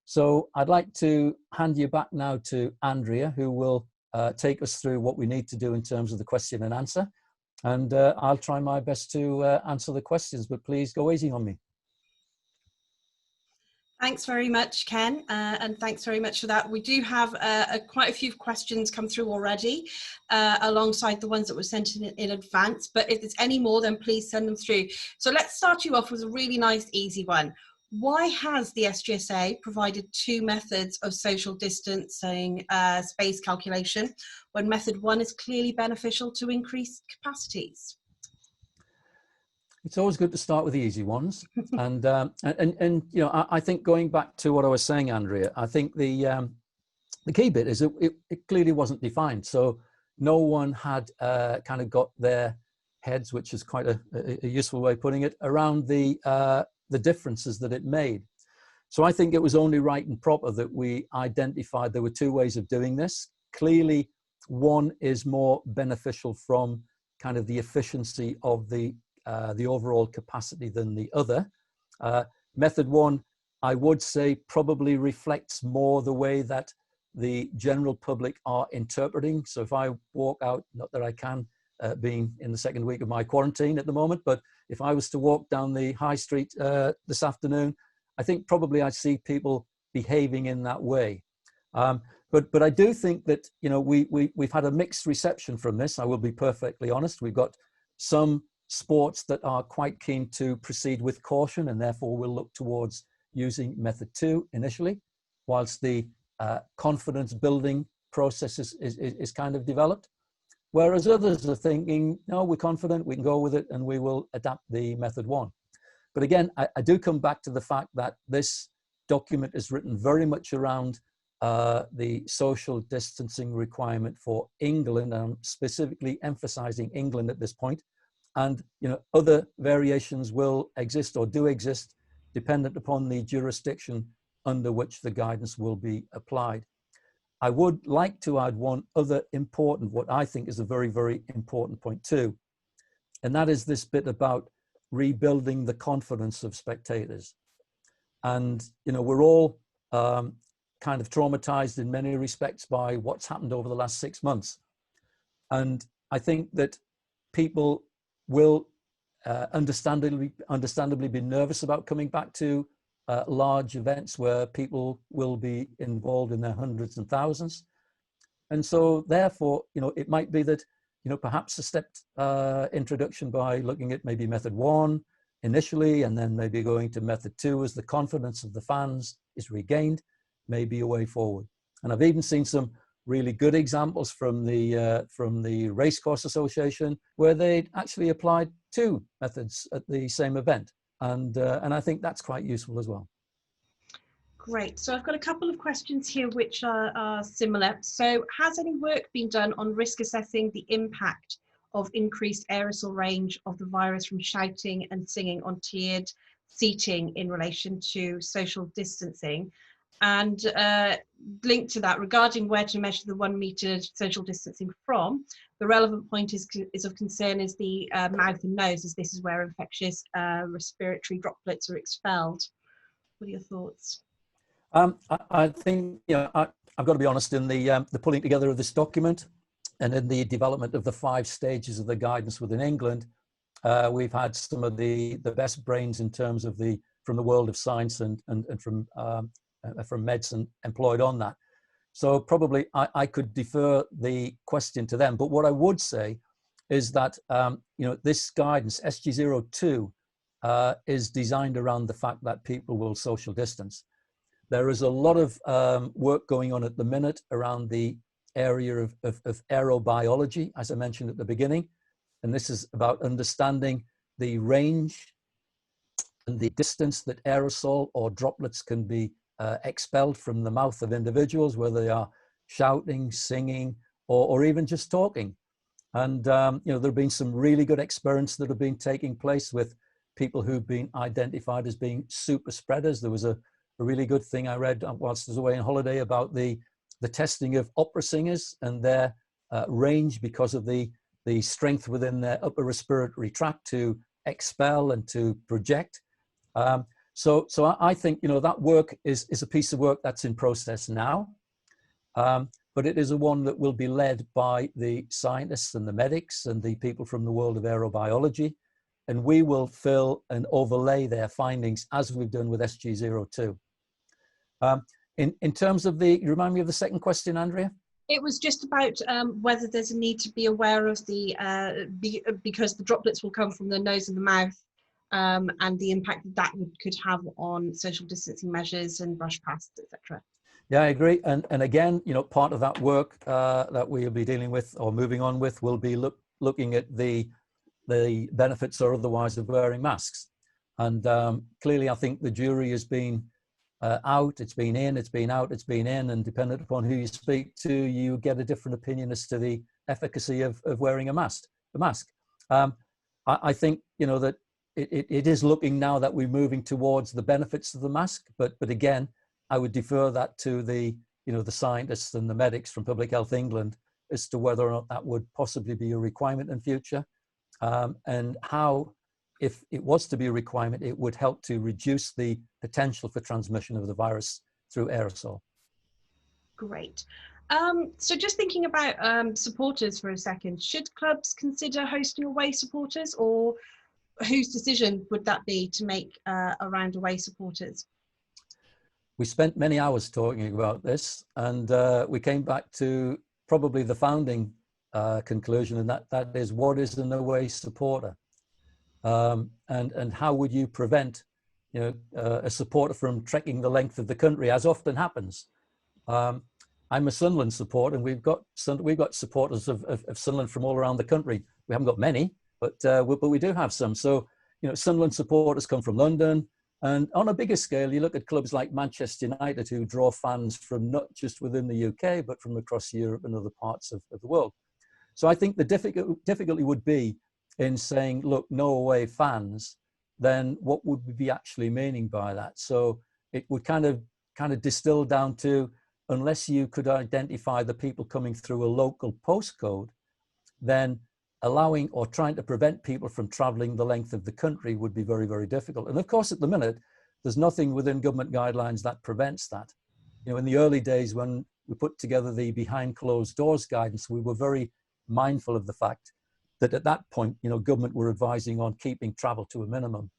So I'd like to hand you back now to Andrea, who will take us through what we need to do in terms of the question and answer. And I'll try my best to answer the questions, but please go easy on me. Thanks very much, Ken, and thanks very much for that. We do have quite a few questions come through already, alongside the ones that were sent in advance, but if there's any more, then please send them through. So let's start you off with a really nice, easy one. Why has the SGSA provided two methods of social distancing space calculation when method one is clearly beneficial to increase capacities? It's always good to start with the easy ones. and you know, I think going back to what I was saying, Andrea, I think the key bit is it clearly wasn't defined. So no one had kind of got their heads, which is quite a useful way of putting it, around the differences that it made. So I think it was only right and proper that we identified there were two ways of doing this. Clearly, one is more beneficial from kind of the efficiency of the overall capacity than the other. Method one, I would say, probably reflects more the way that the general public are interpreting. So if I walk out, not that I can, being in the second week of my quarantine at the moment, but if I was to walk down the high street this afternoon, I think probably I'd see people behaving in that way. But I do think that, you know, we've had a mixed reception from this. I will be perfectly honest. We've got some sports that are quite keen to proceed with caution, and therefore we'll look towards using method two initially, whilst the confidence building process is kind of developed. Whereas others are thinking, no, we're confident, we can go with it, and we will adapt the method one. But again, I do come back to the fact that this document is written very much around the social distancing requirement for England, and I'm specifically emphasizing England at this point. And, you know, other variations will exist or do exist dependent upon the jurisdiction under which the guidance will be applied. I would like to add one other important, what I think is a very, very important point too, and that is this bit about rebuilding the confidence of spectators. And, you know, we're all kind of traumatized in many respects by what's happened over the last 6 months. And I think that people will understandably be nervous about coming back to large events where people will be involved in their hundreds and thousands. And so therefore, you know, it might be that, you know, perhaps a stepped introduction by looking at maybe method one initially, and then maybe going to method two as the confidence of the fans is regained, may be a way forward. And I've even seen some really good examples from the Racecourse Association where they actually applied two methods at the same event. And I think that's quite useful as well. Great. So I've got a couple of questions here which are similar. So has any work been done on risk assessing the impact of increased aerosol range of the virus from shouting and singing on tiered seating in relation to social distancing? And linked to that, regarding where to measure the 1 meter social distancing from, the relevant point is of concern is the mouth and nose, as this is where infectious respiratory droplets are expelled. What are your thoughts? I think, you know, I've got to be honest, in the pulling together of this document and in the development of the 5 stages of the guidance within England, we've had some of the best brains in terms of from the world of science and from medicine employed on that. So probably I could defer the question to them. But what I would say is that, you know, this guidance, SG02, is designed around the fact that people will social distance. There is a lot of work going on at the minute around the area of aerobiology, as I mentioned at the beginning. And this is about understanding the range and the distance that aerosol or droplets can be expelled from the mouth of individuals, whether they are shouting, singing, or even just talking. And you know, there have been some really good experiments that have been taking place with people who've been identified as being super spreaders. There was a really good thing I read whilst I was away on holiday about the testing of opera singers and their range because of the strength within their upper respiratory tract to expel and to project. So I think, you know, that work is a piece of work that's in process now, but it is a one that will be led by the scientists and the medics and the people from the world of aerobiology, and we will fill and overlay their findings as we've done with SG02. In terms of the, remind me of the second question, Andrea? It was just about whether there's a need to be aware of the, because the droplets will come from the nose and the mouth, and the impact that could have on social distancing measures and brush pasts, etc. Yeah, I agree. And again, you know, part of that work that we'll be dealing with or moving on with will be looking at the benefits or otherwise of wearing masks. And clearly, I think the jury has been out, it's been in, it's been out, it's been in, and dependent upon who you speak to, you get a different opinion as to the efficacy of wearing a mask. I think, you know, that it is looking now that we're moving towards the benefits of the mask, but again, I would defer that to the, you know, the scientists and the medics from Public Health England as to whether or not that would possibly be a requirement in future, and how, if it was to be a requirement, it would help to reduce the potential for transmission of the virus through aerosol. Great. So just thinking about supporters for a second, should clubs consider hosting away supporters, or whose decision would that be to make around away supporters? We spent many hours talking about this, and we came back to probably the founding conclusion, and that is, what is an away supporter? And how would you prevent, you know, a supporter from trekking the length of the country, as often happens? I'm a Sunderland supporter, and we've got supporters of Sunderland from all around the country. We haven't got many, but we do have some. So, you know, Sunderland supporters come from London, and on a bigger scale, you look at clubs like Manchester United, who draw fans from not just within the UK, but from across Europe and other parts of the world. So I think the difficulty would be in saying, look, no away fans, then what would we be actually meaning by that? So it would kind of distill down to, unless you could identify the people coming through a local postcode, then allowing or trying to prevent people from traveling the length of the country would be very, very difficult. And of course, at the minute, there's nothing within government guidelines that prevents that. You know, in the early days when we put together the behind closed doors guidance, we were very mindful of the fact that at that point, you know, government were advising on keeping travel to a minimum.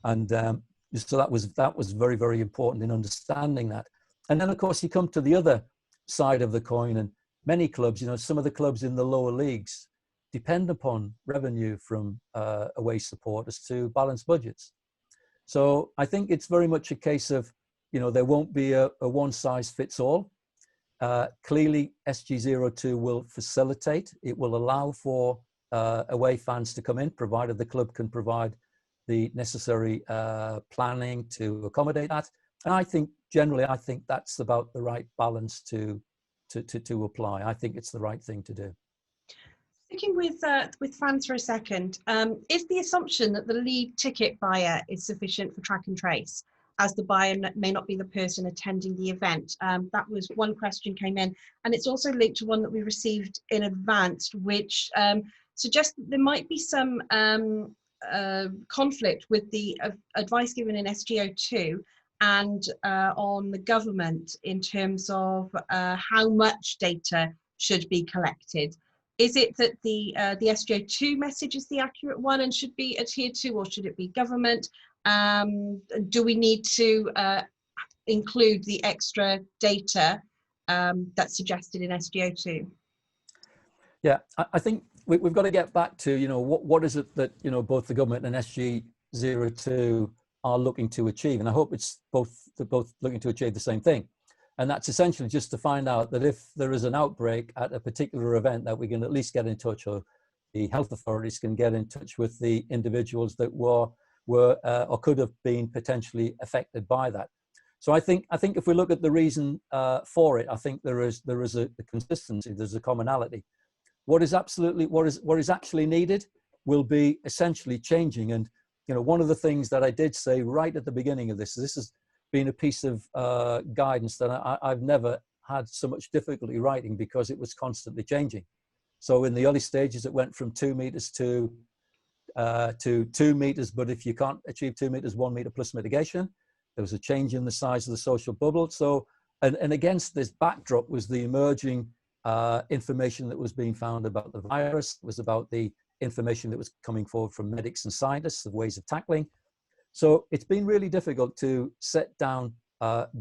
And so that was very, very important in understanding that. And then, of course, you come to the other side of the coin, and many clubs, you know, some of the clubs in the lower leagues depend upon revenue from away supporters to balance budgets. So I think it's very much a case of, you know, there won't be a one size fits all. Clearly, SG02 will facilitate, it will allow for away fans to come in, provided the club can provide the necessary planning to accommodate that. And I think generally, I think that's about the right balance to apply. I think it's the right thing to do. Sticking with fans for a second, is the assumption that the league ticket buyer is sufficient for track and trace, as the buyer may not be the person attending the event? That was one question came in, and it's also linked to one that we received in advance, which suggests that there might be some conflict with the advice given in SG02 and on the government in terms of how much data should be collected. Is it that the SG02 message is the accurate one and should be adhered to, or should it be government? Do we need to include the extra data that's suggested in SG02? Yeah, I think we've got to get back to, you know, what is it that, you know, both the government and SG02 are looking to achieve, and I hope it's they're both looking to achieve the same thing. And that's essentially just to find out that if there is an outbreak at a particular event, that we can at least get in touch, or the health authorities can get in touch with the individuals that were or could have been potentially affected by that. So I think if we look at the reason for it, I think there is a consistency, there's a commonality. What is actually needed will be essentially changing. And, you know, one of the things that I did say right at the beginning of this has been a piece of guidance that I've never had so much difficulty writing, because it was constantly changing. So in the early stages, it went from 2 meters to to 2 meters, but if you can't achieve 2 meters, 1 meter plus mitigation. There was a change in the size of the social bubble. So, and against this backdrop was the emerging information that was being found about the virus. It was about the information that was coming forward from medics and scientists of ways of tackling. So it's been really difficult to set down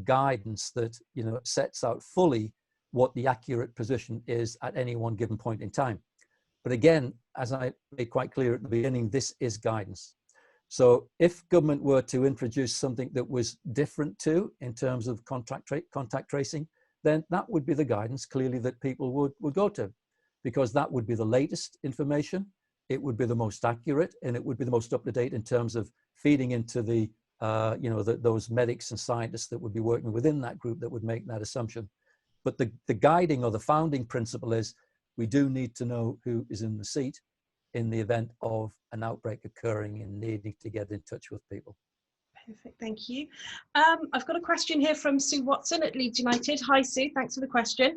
guidance that, you know, sets out fully what the accurate position is at any one given point in time. But again, as I made quite clear at the beginning, this is guidance. So if government were to introduce something that was different to in terms of contact tracing, then that would be the guidance clearly that people would go to, because that would be the latest information, it would be the most accurate, and it would be the most up to date in terms of feeding into the, you know, those medics and scientists that would be working within that group that would make that assumption. But the guiding or the founding principle is we do need to know who is in the seat in the event of an outbreak occurring and needing to get in touch with people. Perfect, thank you. I've got a question here from Sue Watson at Leeds United. Hi Sue, thanks for the question.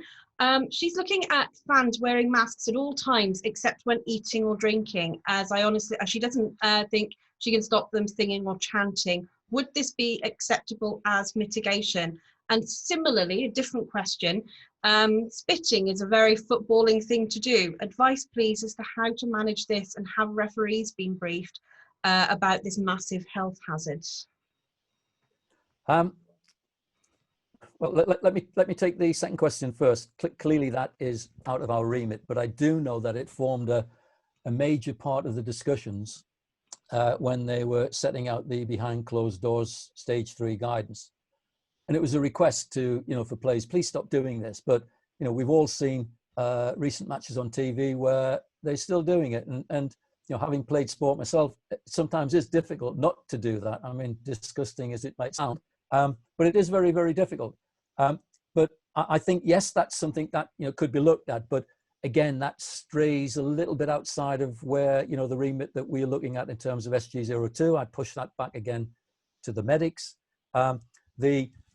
She's looking at fans wearing masks at all times except when eating or drinking, as she doesn't think she can stop them singing or chanting. Would this be acceptable as mitigation? And similarly, a different question, spitting is a very footballing thing to do. Advice please as to how to manage this, and have referees been briefed about this massive health hazard? Well, let me take the second question first. Clearly that is out of our remit, but I do know that it formed a major part of the discussions when they were setting out the behind closed doors stage 3 guidance. And it was a request to, you know, for players, please stop doing this. But, you know, we've all seen recent matches on TV where they're still doing it. And you know, having played sport myself, it sometimes is difficult not to do that. I mean, disgusting as it might sound, but it is very, very difficult. But I think, yes, that's something that, you know, could be looked at. But again, that strays a little bit outside of where, you know, the remit that we're looking at in terms of SG02. I'd push that back again to the medics.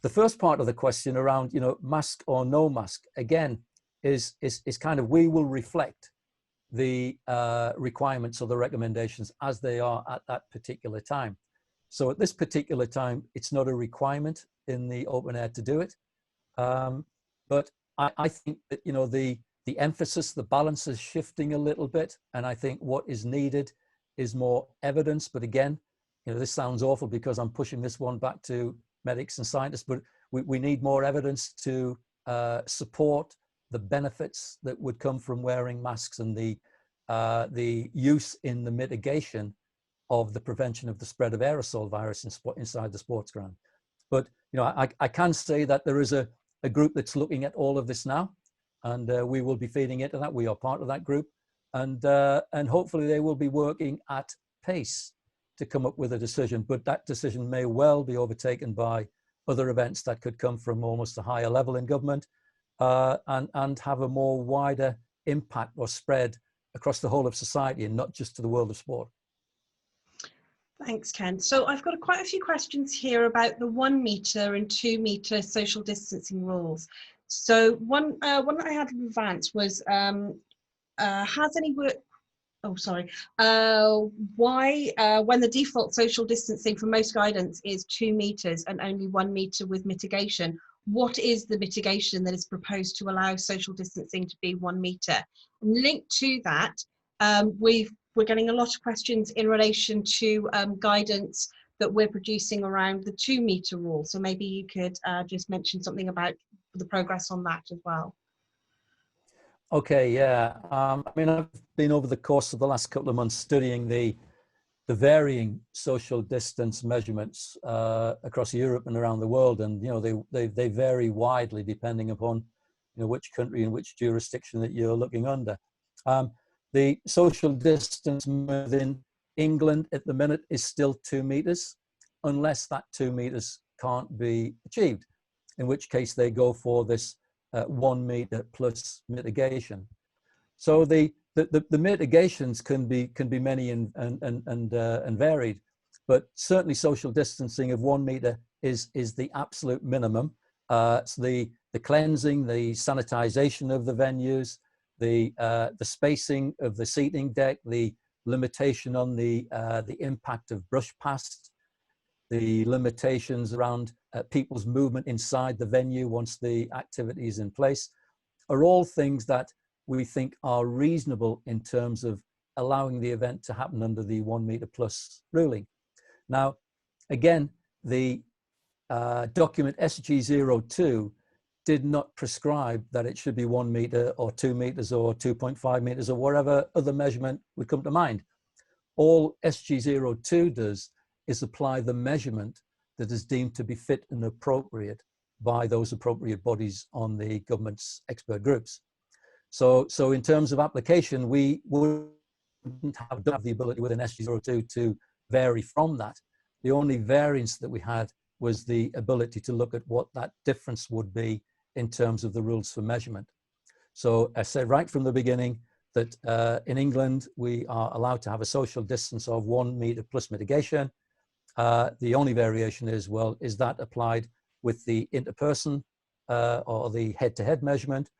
The first part of the question around, you know, mask or no mask, again, is kind of, we will reflect the requirements or the recommendations as they are at that particular time. So at this particular time, it's not a requirement in the open air to do it. But I think that, you know, the emphasis, the balance is shifting a little bit. And I think what is needed is more evidence. But again, you know, this sounds awful because I'm pushing this one back to medics and scientists, but we need more evidence to support the benefits that would come from wearing masks and the use in the mitigation of the prevention of the spread of aerosol virus inside the sports ground. But, you know, I can say that there is a group that's looking at all of this now, and we will be feeding into that. We are part of that group, and hopefully they will be working at pace to come up with a decision, but that decision may well be overtaken by other events that could come from almost a higher level in government and have a more wider impact or spread across the whole of society and not just to the world of sport. Thanks, Ken. So I've got quite a few questions here about the 1 meter and 2 meter social distancing rules. So one that I had in advance was, has any work, why, when the default social distancing for most guidance is 2 meters and only 1 meter with mitigation, what is the mitigation that is proposed to allow social distancing to be 1 meter? And linked to that, we're getting a lot of questions in relation to guidance that we're producing around the 2 meter rule. So maybe you could just mention something about the progress on that as well. Okay, yeah. I mean, I've been over the course of the last couple of months studying the varying social distance measurements across Europe and around the world, and you know they vary widely depending upon, you know, which country and which jurisdiction that you're looking under. The social distance within England at the minute is still 2 meters, unless that 2 meters can't be achieved, in which case they go for this 1 meter plus mitigation. So the mitigations can be many and varied, but certainly social distancing of 1 meter is the absolute minimum. So the cleansing, the sanitization of the venues, the spacing of the seating deck, the limitation on the impact of brush past, the limitations around people's movement inside the venue once the activity is in place, are all things that we think are reasonable in terms of allowing the event to happen under the 1 meter plus ruling. Now, again, the document SG02 did not prescribe that it should be 1 meter or 2 meters or 2.5 meters or whatever other measurement would come to mind. All SG02 does is apply the measurement that is deemed to be fit and appropriate by those appropriate bodies on the government's expert groups. So in terms of application, we wouldn't have the ability within SG02 to vary from that. The only variance that we had was the ability to look at what that difference would be in terms of the rules for measurement. So I said right from the beginning that in England, we are allowed to have a social distance of 1 meter plus mitigation. The only variation is, well, is that applied with the interperson or the head-to-head measurement,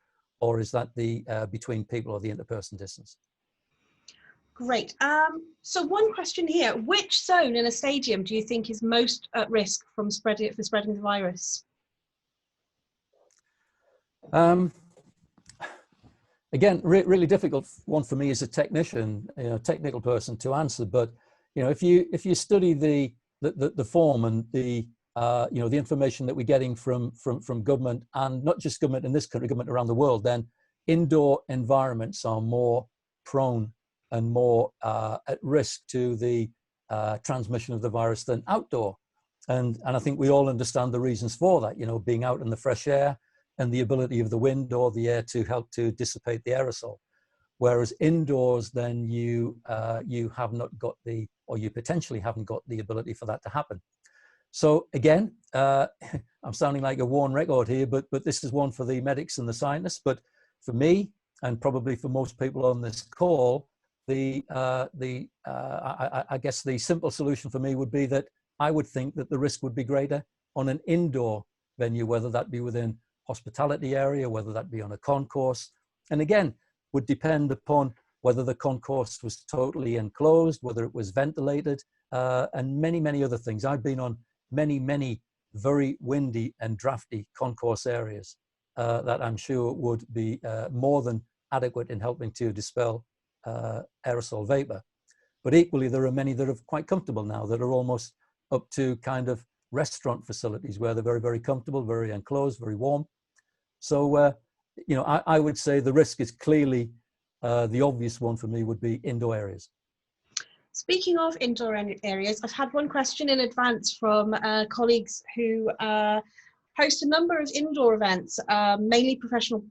or is that the between people or the interperson distance? Great. So one question here: which zone in a stadium do you think is most at risk from spreading the virus? Again, really difficult one for me as a technician, technical person to answer. But if you study the form and the information that we're getting from government, and not just government in this country, government around the world, then indoor environments are more prone and more at risk to the transmission of the virus than outdoor. And I think we all understand the reasons for that, being out in the fresh air and the ability of the wind or the air to help to dissipate the aerosol. Whereas indoors, then you have not got or you potentially haven't got the ability for that to happen. So again, I'm sounding like a worn record here, but this is one for the medics and the scientists. But for me, and probably for most people on this call, I guess the simple solution for me would be that I would think that the risk would be greater on an indoor venue, whether that be within hospitality area, whether that be on a concourse, and again, would depend upon whether the concourse was totally enclosed, whether it was ventilated, and many, many other things. I've been on many, many very windy and drafty concourse areas that I'm sure would be more than adequate in helping to dispel aerosol vapor. But equally, there are many that are quite comfortable now, that are almost up to kind of restaurant facilities where they're very, very comfortable, very enclosed, very warm. So, I would say the risk is clearly the obvious one for me would be indoor areas. Speaking of indoor areas, I've had one question in advance from colleagues who host a number of indoor events, mainly professional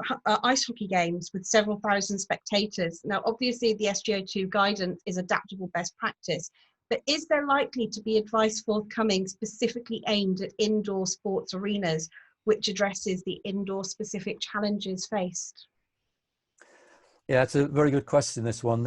ice hockey games with several thousand spectators. Now, obviously, the SG02 guidance is adaptable best practice, but is there likely to be advice forthcoming specifically aimed at indoor sports arenas, which addresses the indoor specific challenges faced? Yeah, it's a very good question, this one.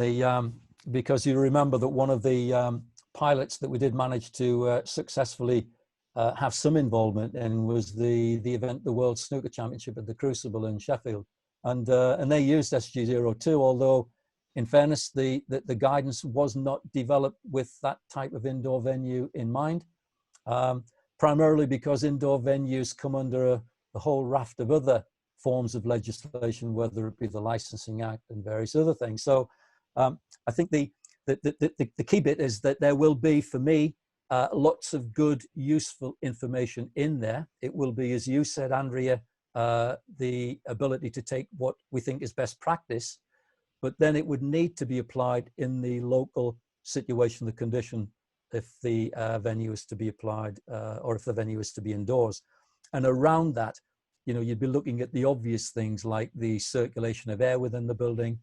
Because you remember that one of the pilots that we did manage to successfully have some involvement in was the event, the World Snooker Championship at the Crucible in Sheffield. And they used SG02, although in fairness, the guidance was not developed with that type of indoor venue in mind. Primarily because indoor venues come under a whole raft of other forms of legislation, whether it be the Licensing Act and various other things. So I think the key bit is that there will be, for me, lots of good, useful information in there. It will be, as you said, Andrea, the ability to take what we think is best practice, but then it would need to be applied in the local situation, the condition, if the venue is to be applied or if the venue is to be indoors. And around that, you'd be looking at the obvious things like the circulation of air within the building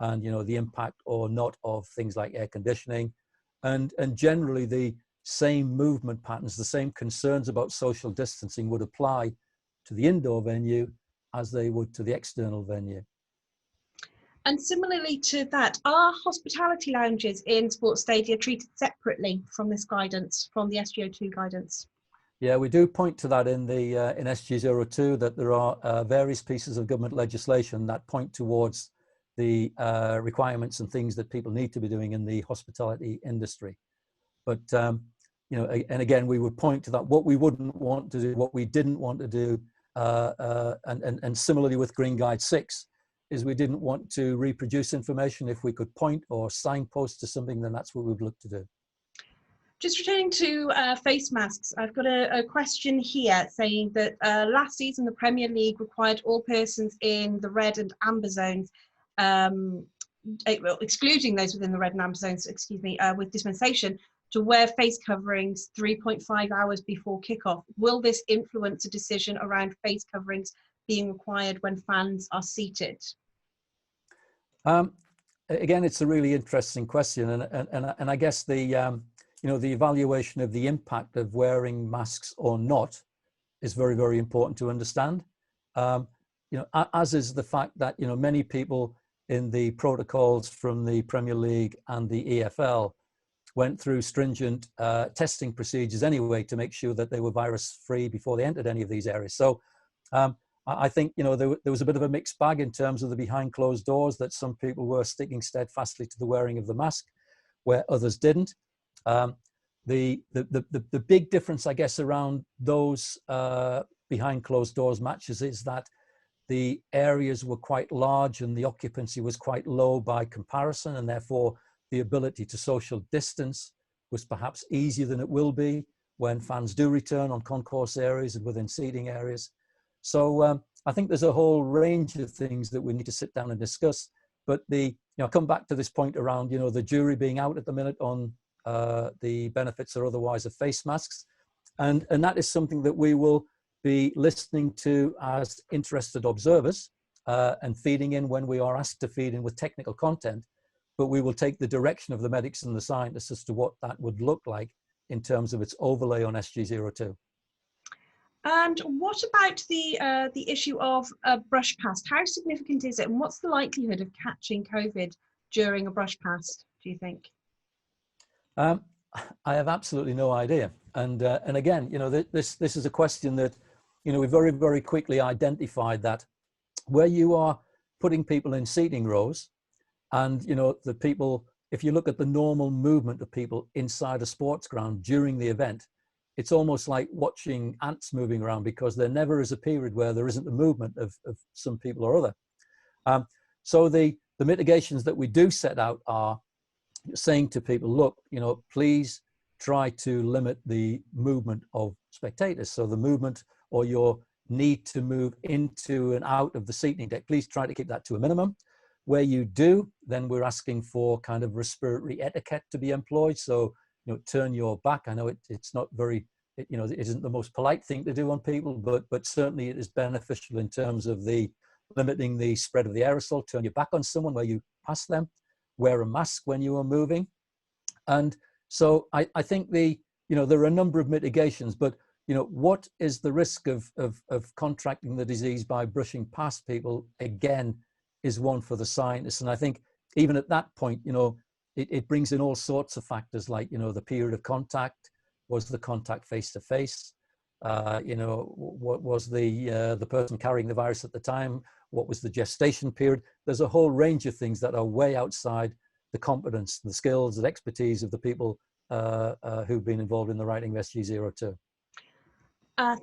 and, the impact or not of things like air conditioning. And generally the same movement patterns, the same concerns about social distancing would apply to the indoor venue as they would to the external venue. And similarly to that, are hospitality lounges in sports stadia treated separately from this guidance, from the SG02 guidance? Yeah, we do point to that in the in SG02 that there are various pieces of government legislation that point towards the requirements and things that people need to be doing in the hospitality industry. But you know, and again, we would point to that, what we wouldn't want to do, what we didn't want to do, and similarly with Green Guide 6, is we didn't want to reproduce information. If we could point or signpost to something, then that's what we would look to do. Just returning to face masks, I've got a question here saying that last season the Premier League required all persons in the red and amber zones, well, excluding those within the red and amber zones, excuse me, with dispensation, to wear face coverings 3.5 hours before kickoff. Will this influence a decision around face coverings being required when fans are seated? Again, it's a really interesting question, and I guess the you know, the evaluation of the impact of wearing masks or not is very, very important to understand. You know, as is the fact that, you know, many people in the protocols from the Premier League and the EFL went through stringent testing procedures anyway to make sure that they were virus free before they entered any of these areas. So I think, you know, there was a bit of a mixed bag in terms of the behind closed doors, that some people were sticking steadfastly to the wearing of the mask where others didn't. The big difference, I guess, around those behind closed doors matches is that the areas were quite large and the occupancy was quite low by comparison, and therefore the ability to social distance was perhaps easier than it will be when fans do return on concourse areas and within seating areas. So I think there's a whole range of things that we need to sit down and discuss. But you know, come back to this point around, you know, the jury being out at the minute on the benefits or otherwise of face masks, and that is something that we will be listening to as interested observers and feeding in when we are asked to feed in with technical content. But we will take the direction of the medics and the scientists as to what that would look like in terms of its overlay on SG02. And what about the issue of a brush past? How significant is it, and what's the likelihood of catching COVID during a brush past, do you think? I have absolutely no idea. And again, you know, this is a question that, you know, we very, very quickly identified that where you are putting people in seating rows, and, you know, the people, if you look at the normal movement of people inside a sports ground during the event, it's almost like watching ants moving around, because there never is a period where there isn't the movement of some people or other. So the mitigations that we do set out are saying to people, look, you know, please try to limit the movement of spectators. So the movement or your need to move into and out of the seating deck, please try to keep that to a minimum. Where you do, then we're asking for kind of respiratory etiquette to be employed. So, you know, turn your back. I know it's not very, you know, it isn't the most polite thing to do on people, but certainly it is beneficial in terms of the limiting the spread of the aerosol. Turn your back on someone where you pass them. Wear a mask when you are moving. And so I think you know, there are a number of mitigations, but, you know, what is the risk of contracting the disease by brushing past people, again, is one for the scientists. And I think even at that point, you know, it brings in all sorts of factors like, you know, the period of contact. Was the contact face to face? You know, what was the person carrying the virus at the time? What was the gestation period? There's a whole range of things that are way outside the competence, the skills, the expertise of the people who've been involved in the writing of SG02.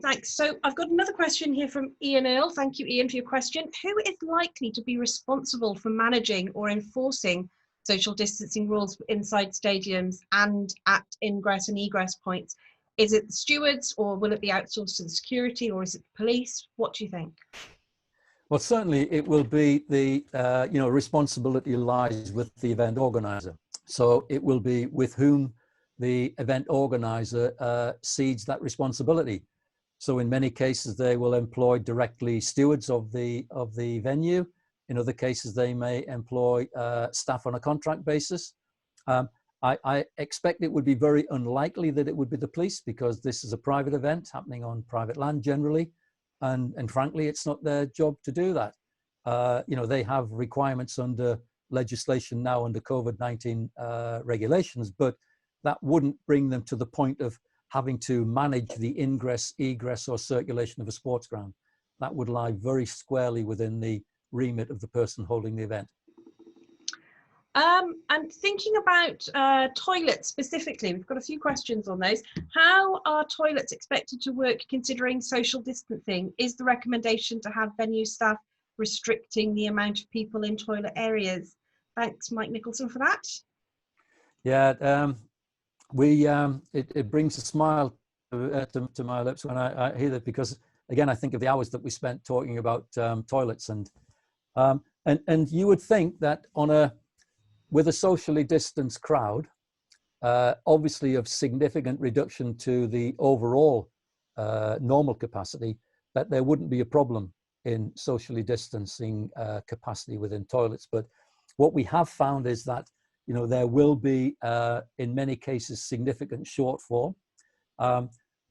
Thanks. So I've got another question here from Ian Earle. Thank you, Ian, for your question. Who is likely to be responsible for managing or enforcing social distancing rules inside stadiums and at ingress and egress points? Is it the stewards, or will it be outsourced to the security, or is it the police? What do you think? Well, certainly it will be the, you know, responsibility lies with the event organizer. So it will be with whom the event organizer cedes that responsibility. So in many cases, they will employ directly stewards of the venue. In other cases, they may employ staff on a contract basis. I expect it would be very unlikely that it would be the police, because this is a private event happening on private land generally. And frankly, it's not their job to do that. You know, they have requirements under legislation now under COVID-19 regulations, but that wouldn't bring them to the point of having to manage the ingress, egress, or circulation of a sports ground. That would lie very squarely within the remit of the person holding the event. And thinking about toilets specifically, we've got a few questions on those. How are toilets expected to work considering social distancing? Is the recommendation to have venue staff restricting the amount of people in toilet areas? Thanks, Mike Nicholson, for that. Yeah, it brings a smile to my lips when I hear that, because again, I think of the hours that we spent talking about toilets, and you would think that with a socially distanced crowd, obviously of significant reduction to the overall normal capacity, that there wouldn't be a problem in socially distancing capacity within toilets. But what we have found is that, you know, there will be, in many cases, significant shortfall.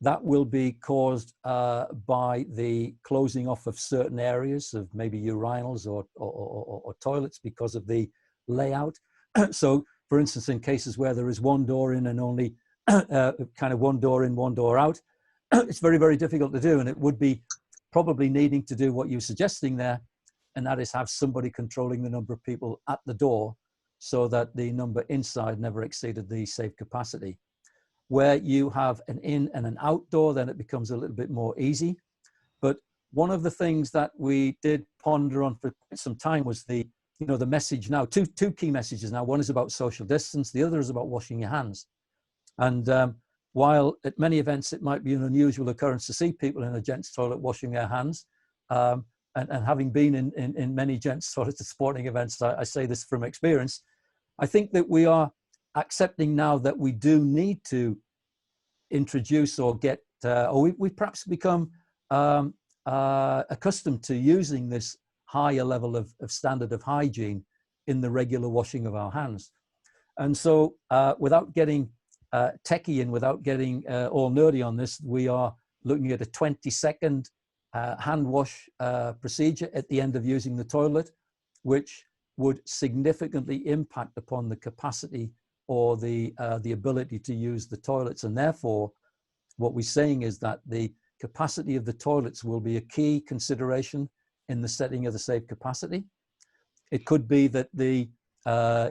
That will be caused by the closing off of certain areas of maybe urinals or toilets because of the layout. So, for instance, in cases where there is one door in and only kind of one door in, one door out, it's very, very difficult to do. And it would be probably needing to do what you're suggesting there, and that is have somebody controlling the number of people at the door so that the number inside never exceeded the safe capacity. Where you have an in and an outdoor, then it becomes a little bit more easy. But one of the things that we did ponder on for some time was the message now, two key messages now. One is about social distance, the other is about washing your hands. And while at many events it might be an unusual occurrence to see people in a gents toilet washing their hands, and having been in many gents toilets at sporting events, I say this from experience, I think that we are accepting now that we do need to introduce or get, or we've perhaps become accustomed to using this higher level of standard of hygiene in the regular washing of our hands. And so without getting techie and without getting all nerdy on this, we are looking at a 20-second hand wash procedure at the end of using the toilet, which would significantly impact upon the capacity or the ability to use the toilets. And therefore, what we're saying is that the capacity of the toilets will be a key consideration in the setting of the safe capacity. It could be that the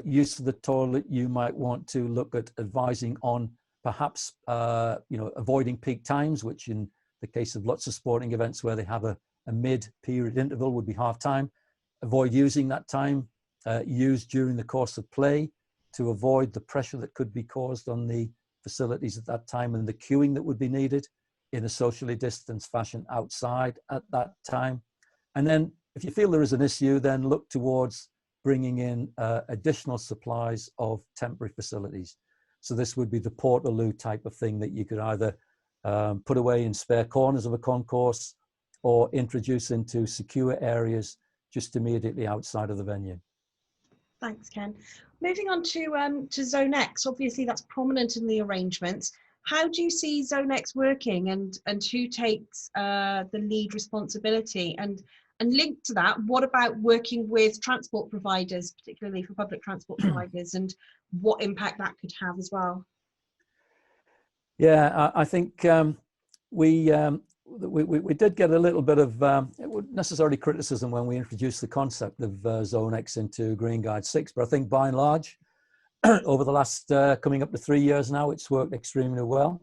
use of the toilet, you might want to look at advising on perhaps avoiding peak times, which in the case of lots of sporting events where they have a mid-period interval would be half time. Avoid using that time, use during the course of play to avoid the pressure that could be caused on the facilities at that time and the queuing that would be needed in a socially distanced fashion outside at that time. And then if you feel there is an issue, then look towards bringing in additional supplies of temporary facilities. So this would be the portaloo type of thing that you could either put away in spare corners of a concourse or introduce into secure areas just immediately outside of the venue. Thanks, Ken. Moving on to Zone X, obviously that's prominent in the arrangements. How do you see Zone X working, and who takes the lead responsibility? And linked to that, what about working with transport providers, particularly for public transport providers, and what impact that could have as well? Yeah, I think we did get a little bit of, it wasn't necessarily criticism when we introduced the concept of Zone X into Green Guide 6, but I think by and large, over the last coming up to 3 years now, it's worked extremely well.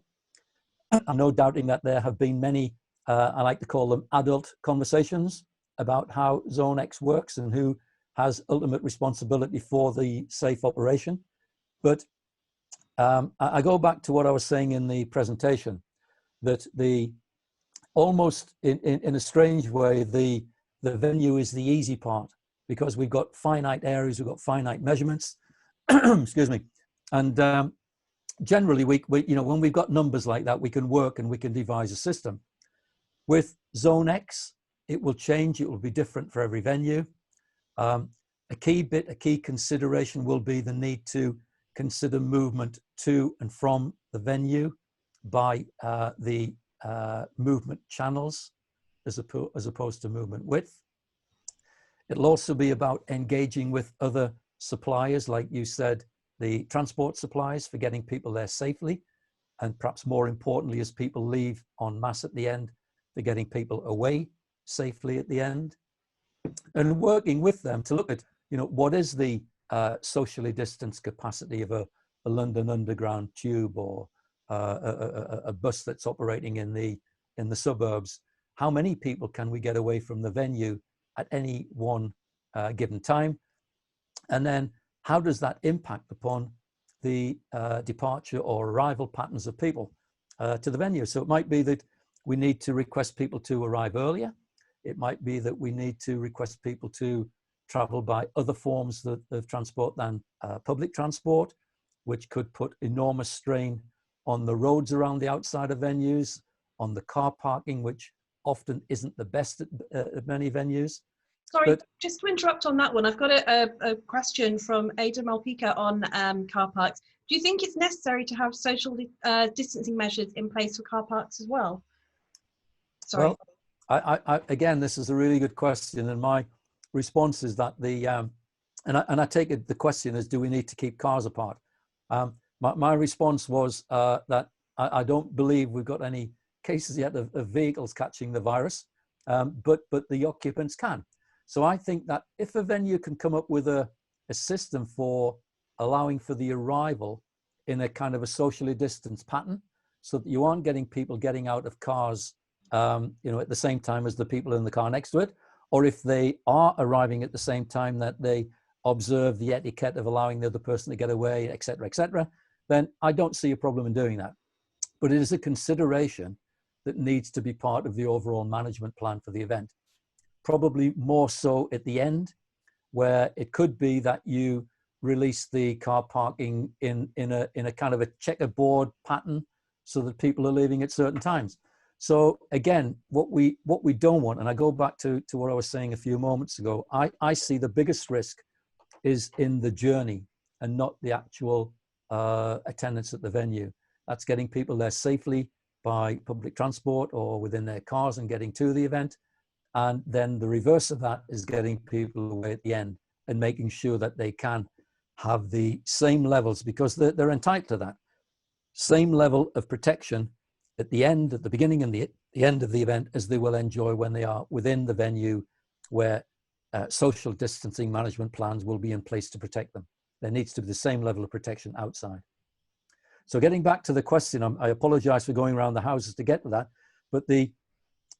I'm no doubting that there have been many, I like to call them adult conversations about how Zone X works and who has ultimate responsibility for the safe operation. But I go back to what I was saying in the presentation, that almost in a strange way, the venue is the easy part, because we've got finite areas, we've got finite measurements, excuse me. And generally, we when we've got numbers like that, we can work and we can devise a system. With Zone X, it will change, it will be different for every venue. A key consideration will be the need to consider movement to and from the venue by the movement channels as opposed to movement width. It'll also be about engaging with other suppliers, like you said, the transport suppliers, for getting people there safely, and perhaps more importantly, as people leave en masse at the end, for getting people away safely at the end, and working with them to look at, what is the socially distanced capacity of a London Underground tube or a bus that's operating in the suburbs, how many people can we get away from the venue at any one given time? And then how does that impact upon the departure or arrival patterns of people to the venue? So it might be that we need to request people to arrive earlier. It might be that we need to request people to travel by other forms of transport than public transport, which could put enormous strain on the roads around the outside of venues, on the car parking, which often isn't the best at many venues. Sorry, just to interrupt on that one, I've got a question from Ada Malpica on car parks. Do you think it's necessary to have social distancing measures in place for car parks as well? Sorry. Well, I again, this is a really good question, and my response is that and I take it the question is, do we need to keep cars apart? My response was that I don't believe we've got any cases yet of vehicles catching the virus, but the occupants can. So I think that if a venue can come up with a system for allowing for the arrival in a kind of a socially distanced pattern, so that you aren't getting people getting out of cars, at the same time as the people in the car next to it, or if they are arriving at the same time, that they observe the etiquette of allowing the other person to get away, et cetera, then I don't see a problem in doing that. But it is a consideration that needs to be part of the overall management plan for the event. Probably more so at the end, where it could be that you release the car parking in a kind of a checkerboard pattern so that people are leaving at certain times. So again, what we don't want, and I go back to what I was saying a few moments ago, I see the biggest risk is in the journey and not the actual attendance at the venue. That's getting people there safely by public transport or within their cars and getting to the event. And then the reverse of that is getting people away at the end and making sure that they can have the same levels, because they're entitled to that, same level of protection at the end, at the beginning and the end of the event, as they will enjoy when they are within the venue, where social distancing management plans will be in place to protect them. There needs to be the same level of protection outside. So getting back to the question, I apologize for going around the houses to get to that, but the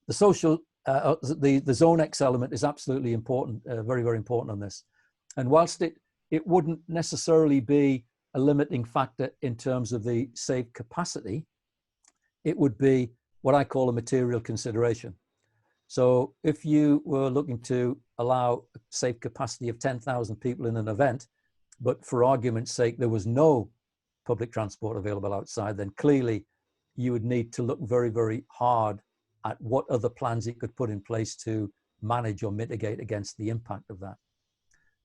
social, the Zone X element is absolutely important, very, very important on this. And whilst it wouldn't necessarily be a limiting factor in terms of the safe capacity, it would be what I call a material consideration. So if you were looking to allow a safe capacity of 10,000 people in an event, but for argument's sake, there was no public transport available outside, then clearly you would need to look very, very hard at what other plans you could put in place to manage or mitigate against the impact of that.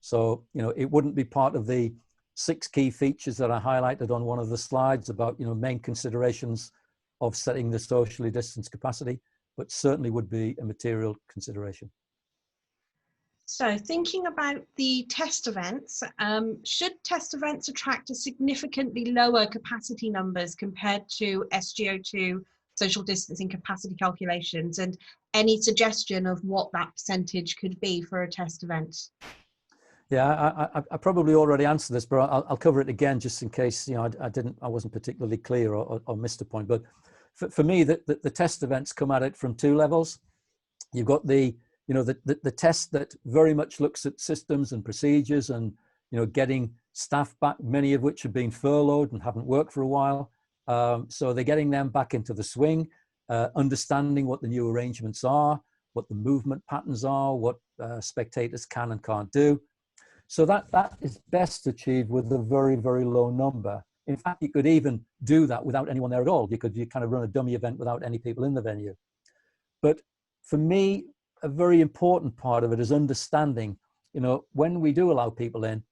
So, it wouldn't be part of the 6 key features that I highlighted on one of the slides about, main considerations of setting the socially distanced capacity, but certainly would be a material consideration. So thinking about the test events, should test events attract a significantly lower capacity numbers compared to SG02 social distancing capacity calculations, and any suggestion of what that percentage could be for a test event? Yeah, I probably already answered this, but I'll cover it again just in case I wasn't particularly clear or missed a point. But for me, the test events come at it from 2 levels. You've got the test that very much looks at systems and procedures and getting staff back, many of which have been furloughed and haven't worked for a while. So they're getting them back into the swing, understanding what the new arrangements are, what the movement patterns are, what spectators can and can't do. So that is best achieved with a very, very low number. In fact, you could even do that without anyone there at all. You kind of run a dummy event without any people in the venue. But for me, a very important part of it is understanding, when we do allow people in,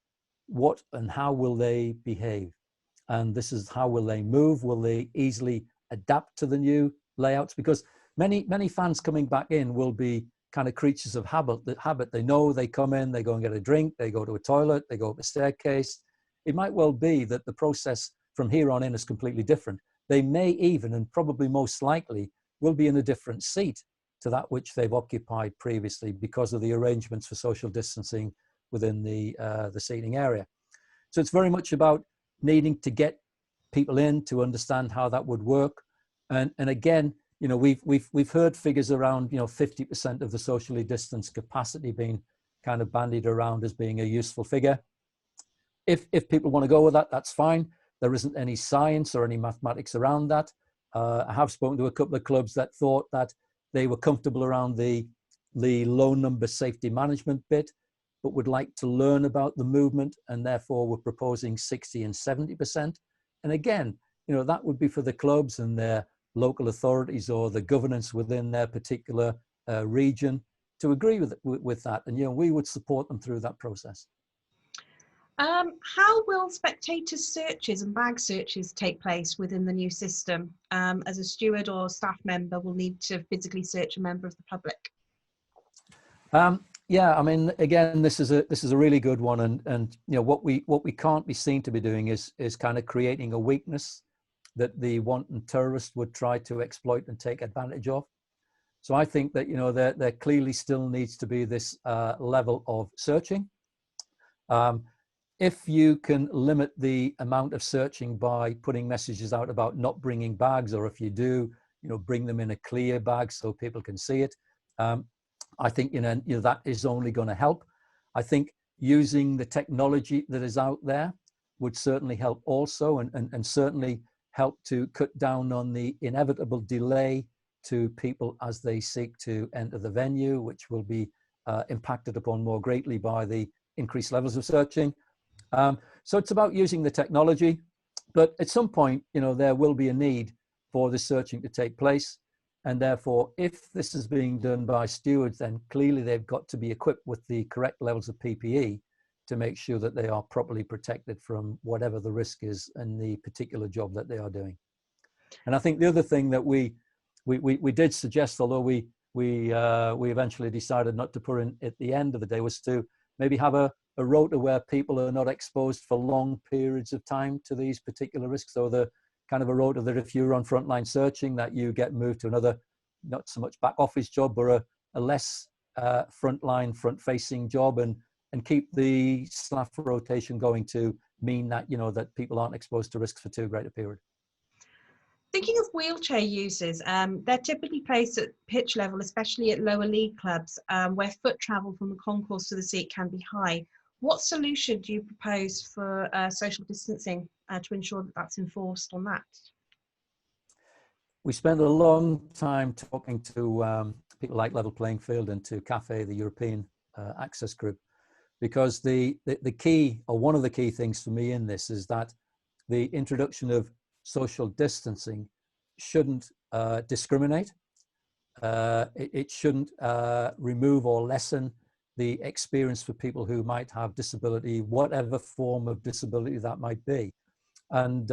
what and how will they behave? And this is how will they move? Will they easily adapt to the new layouts? Because many fans coming back in will be kind of creatures of habit. They know they come in, they go and get a drink, they go to a toilet, they go up a staircase. It might well be that the process from here on in is completely different. They may even, and probably most likely, will be in a different seat to that which they've occupied previously because of the arrangements for social distancing within the seating area. So it's very much about needing to get people in to understand how that would work. And again, you know, we've heard figures around, you know, 50% of the socially distanced capacity being kind of bandied around as being a useful figure. If people want to go with that, that's fine. There isn't any science or any mathematics around that. I have spoken to a couple of clubs that thought that they were comfortable around the low number safety management bit, but would like to learn about the movement, and therefore were proposing 60 and 70%. And again, you know, that would be for the clubs and their local authorities or the governance within their particular region to agree with that. And, you know, we would support them through that process. How will spectator searches and bag searches take place within the new system? As a steward or staff member will need to physically search a member of the public. Yeah, I mean, again, this is a really good one, and you know, what we can't be seen to be doing is kind of creating a weakness that the wanton terrorist would try to exploit and take advantage of. So I think that, you know, there clearly still needs to be this level of searching. If you can limit the amount of searching by putting messages out about not bringing bags, or if you do, you know, bring them in a clear bag so people can see it, I think, you know, that is only going to help. I think using the technology that is out there would certainly help also, and certainly help to cut down on the inevitable delay to people as they seek to enter the venue, which will be impacted upon more greatly by the increased levels of searching. So it's about using the technology, but at some point, you know, there will be a need for the searching to take place. And therefore, if this is being done by stewards, then clearly they've got to be equipped with the correct levels of PPE to make sure that they are properly protected from whatever the risk is in the particular job that they are doing. And I think the other thing that we did suggest, although we eventually decided not to put in at the end of the day, was to maybe have a rota where people are not exposed for long periods of time to these particular risks. So the kind of a rota that if you're on frontline searching, that you get moved to another, not so much back office job, or a less frontline, front-facing job, and keep the staff rotation going to mean that, you know, that people aren't exposed to risks for too great a period. Thinking of wheelchair users, they're typically placed at pitch level, especially at lower league clubs, where foot travel from the concourse to the seat can be high. What solution do you propose for social distancing to ensure that that's enforced on that? We spent a long time talking to people like Level Playing Field and to CAFE, the European Access Group, because the key, or one of the key things for me in this, is that the introduction of social distancing shouldn't discriminate. It shouldn't remove or lessen the experience for people who might have disability, whatever form of disability that might be. And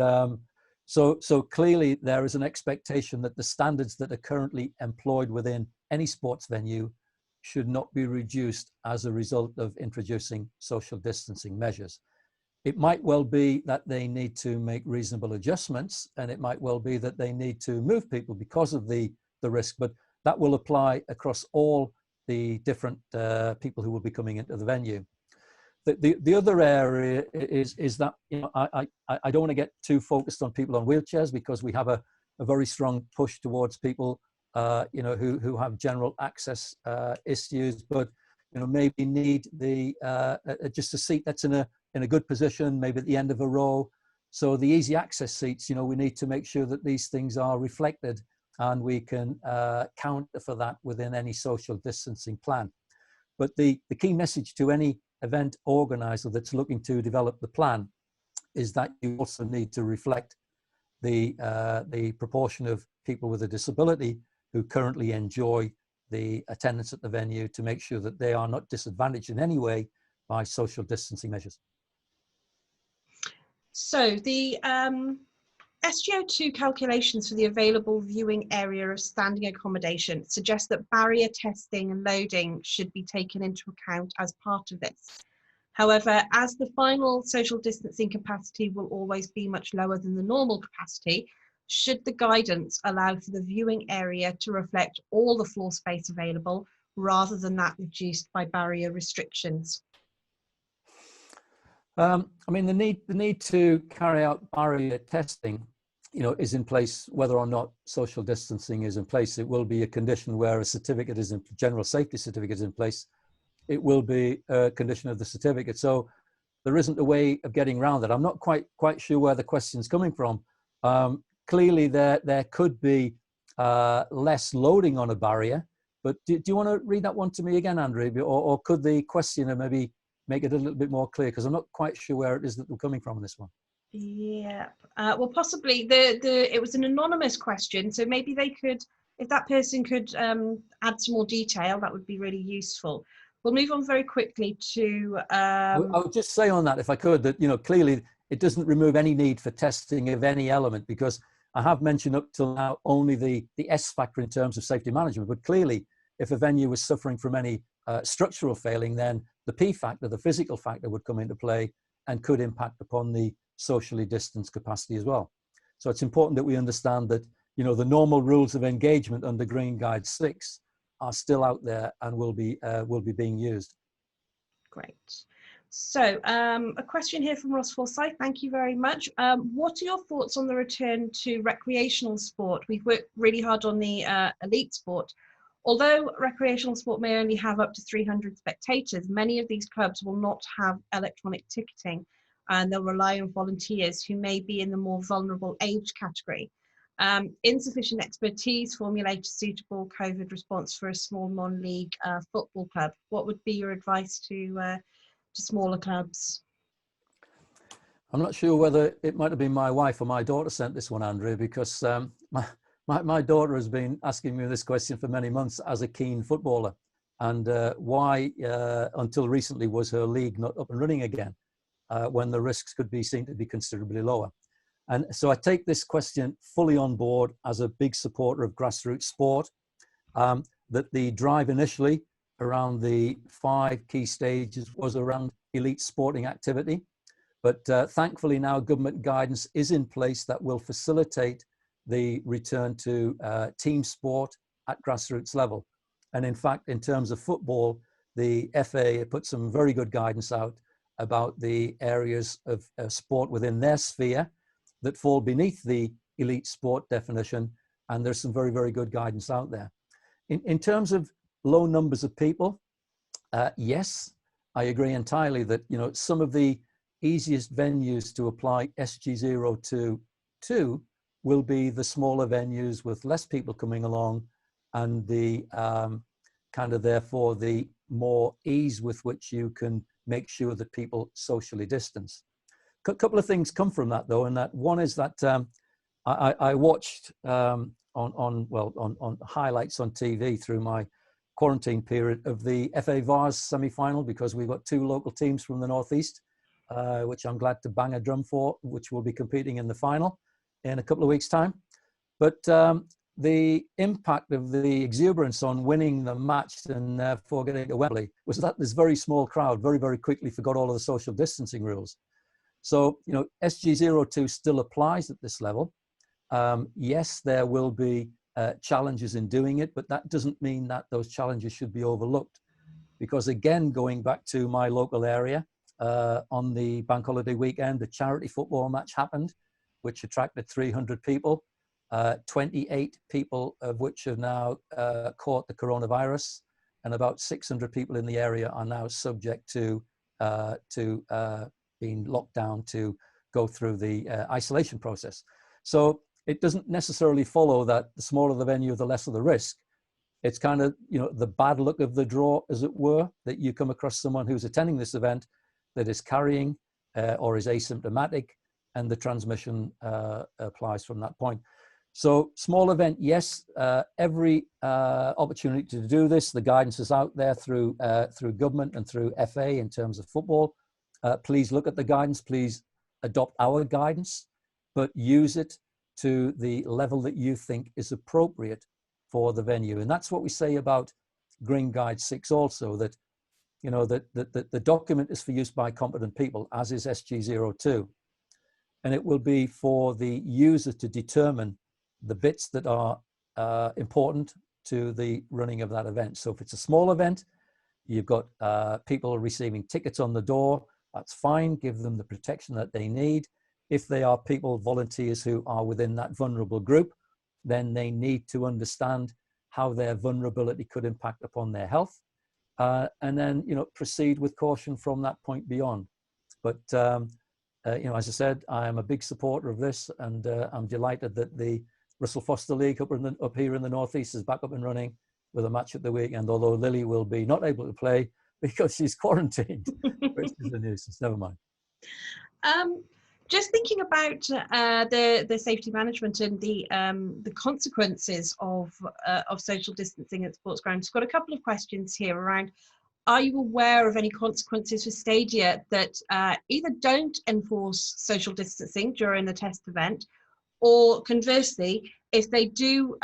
so clearly there is an expectation that the standards that are currently employed within any sports venue should not be reduced as a result of introducing social distancing measures. It might well be that they need to make reasonable adjustments, and it might well be that they need to move people because of the risk, but that will apply across all the different people who will be coming into the venue. The other area is that, you know, I don't want to get too focused on people on wheelchairs, because we have a very strong push towards people you know, who have general access issues, but, you know, maybe need the just a seat that's in a good position, maybe at the end of a row. So the easy access seats, you know, we need to make sure that these things are reflected, and we can counter for that within any social distancing plan. But the key message to any event organizer that's looking to develop the plan is that you also need to reflect the proportion of people with a disability who currently enjoy the attendance at the venue, to make sure that they are not disadvantaged in any way by social distancing measures. So the SG02 calculations for the available viewing area of standing accommodation suggest that barrier testing and loading should be taken into account as part of this. However, as the final social distancing capacity will always be much lower than the normal capacity, should the guidance allow for the viewing area to reflect all the floor space available, rather than that reduced by barrier restrictions? I mean, the need to carry out barrier testing, is in place, whether or not social distancing is in place. It will be a condition where a certificate is in, general safety certificate is in place. It will be a condition of the certificate. So there isn't a way of getting around that. I'm not quite sure where the question's coming from. Clearly, there could be less loading on a barrier. But do you want to read that one to me again, Andrew? Or could the questioner maybe make it a little bit more clear? Because I'm not quite sure where it is that we're coming from in this one. Yeah, well, possibly it was an anonymous question, so maybe they could, if that person could add some more detail, that would be really useful. We'll move on very quickly to. I would just say on that, if I could, that clearly it doesn't remove any need for testing of any element, because I have mentioned up till now only the S factor in terms of safety management. But clearly, if a venue was suffering from any structural failing, then the P factor, the physical factor, would come into play and could impact upon the socially distanced capacity as well. So it's important that we understand that the normal rules of engagement under Green Guide 6 are still out there and will be being used. Great. So a question here from Ross Forsyth. Thank you very much. What are your thoughts on the return to recreational sport? We've worked really hard on the elite sport. Although recreational sport may only have up to 300 spectators, many of these clubs will not have electronic ticketing, and they'll rely on volunteers who may be in the more vulnerable age category. Insufficient expertise formulate a suitable COVID response for a small non-league football club. What would be your advice to smaller clubs? I'm not sure whether it might have been my wife or my daughter sent this one, Andrew, because my daughter has been asking me this question for many months as a keen footballer, and why until recently was her league not up and running again, when the risks could be seen to be considerably lower. And so I take this question fully on board as a big supporter of grassroots sport, that the drive initially around the 5 key stages was around elite sporting activity. But thankfully now government guidance is in place that will facilitate the return to team sport at grassroots level. And in fact, in terms of football, the FA put some very good guidance out about the areas of sport within their sphere that fall beneath the elite sport definition. And there's some very, very good guidance out there. In terms of low numbers of people, yes, I agree entirely that, some of the easiest venues to apply SG02 to will be the smaller venues with less people coming along, and the therefore the more ease with which you can make sure that people socially distance. A couple of things come from that though, and that one is that I watched on highlights on TV through my quarantine period of the FA Vars semi-final, because we've got 2 local teams from the Northeast, which I'm glad to bang a drum for, which will be competing in the final in a couple of weeks' time. But the impact of the exuberance on winning the match and therefore getting to Wembley was that this very small crowd very, very quickly forgot all of the social distancing rules. So, SG02 still applies at this level. Yes, there will be challenges in doing it, but that doesn't mean that those challenges should be overlooked. Because again, going back to my local area, on the bank holiday weekend, a charity football match happened, which attracted 300 people, 28 people of which have now caught the coronavirus, and about 600 people in the area are now subject to being locked down to go through the isolation process. So it doesn't necessarily follow that the smaller the venue, the lesser the risk. It's kind of, the bad luck of the draw, as it were, that you come across someone who's attending this event that is carrying or is asymptomatic, and the transmission applies from that point. So small event, yes, every opportunity to do this. The guidance is out there through government and through FA in terms of football. Please look at the guidance, please adopt our guidance, but use it to the level that you think is appropriate for the venue. And that's what we say about Green Guide 6 also, that that the document is for use by competent people, as is SG02. And it will be for the user to determine the bits that are important to the running of that event. So if it's a small event, you've got people receiving tickets on the door, That's fine. Give them the protection that they need. If they are people, volunteers who are within that vulnerable group, then they need to understand how their vulnerability could impact upon their health, and then, you know, proceed with caution from that point beyond. But you know, as I said, I am a big supporter of this, and I'm delighted that the Russell Foster League up here in the Northeast is back up and running with a match at the weekend, although Lily will be not able to play because she's quarantined, which is a nuisance. Never mind. Just thinking about the safety management and the consequences of social distancing at sports grounds. I've got a couple of questions here around, are you aware of any consequences for stadia that either don't enforce social distancing during the test event, or conversely, if they do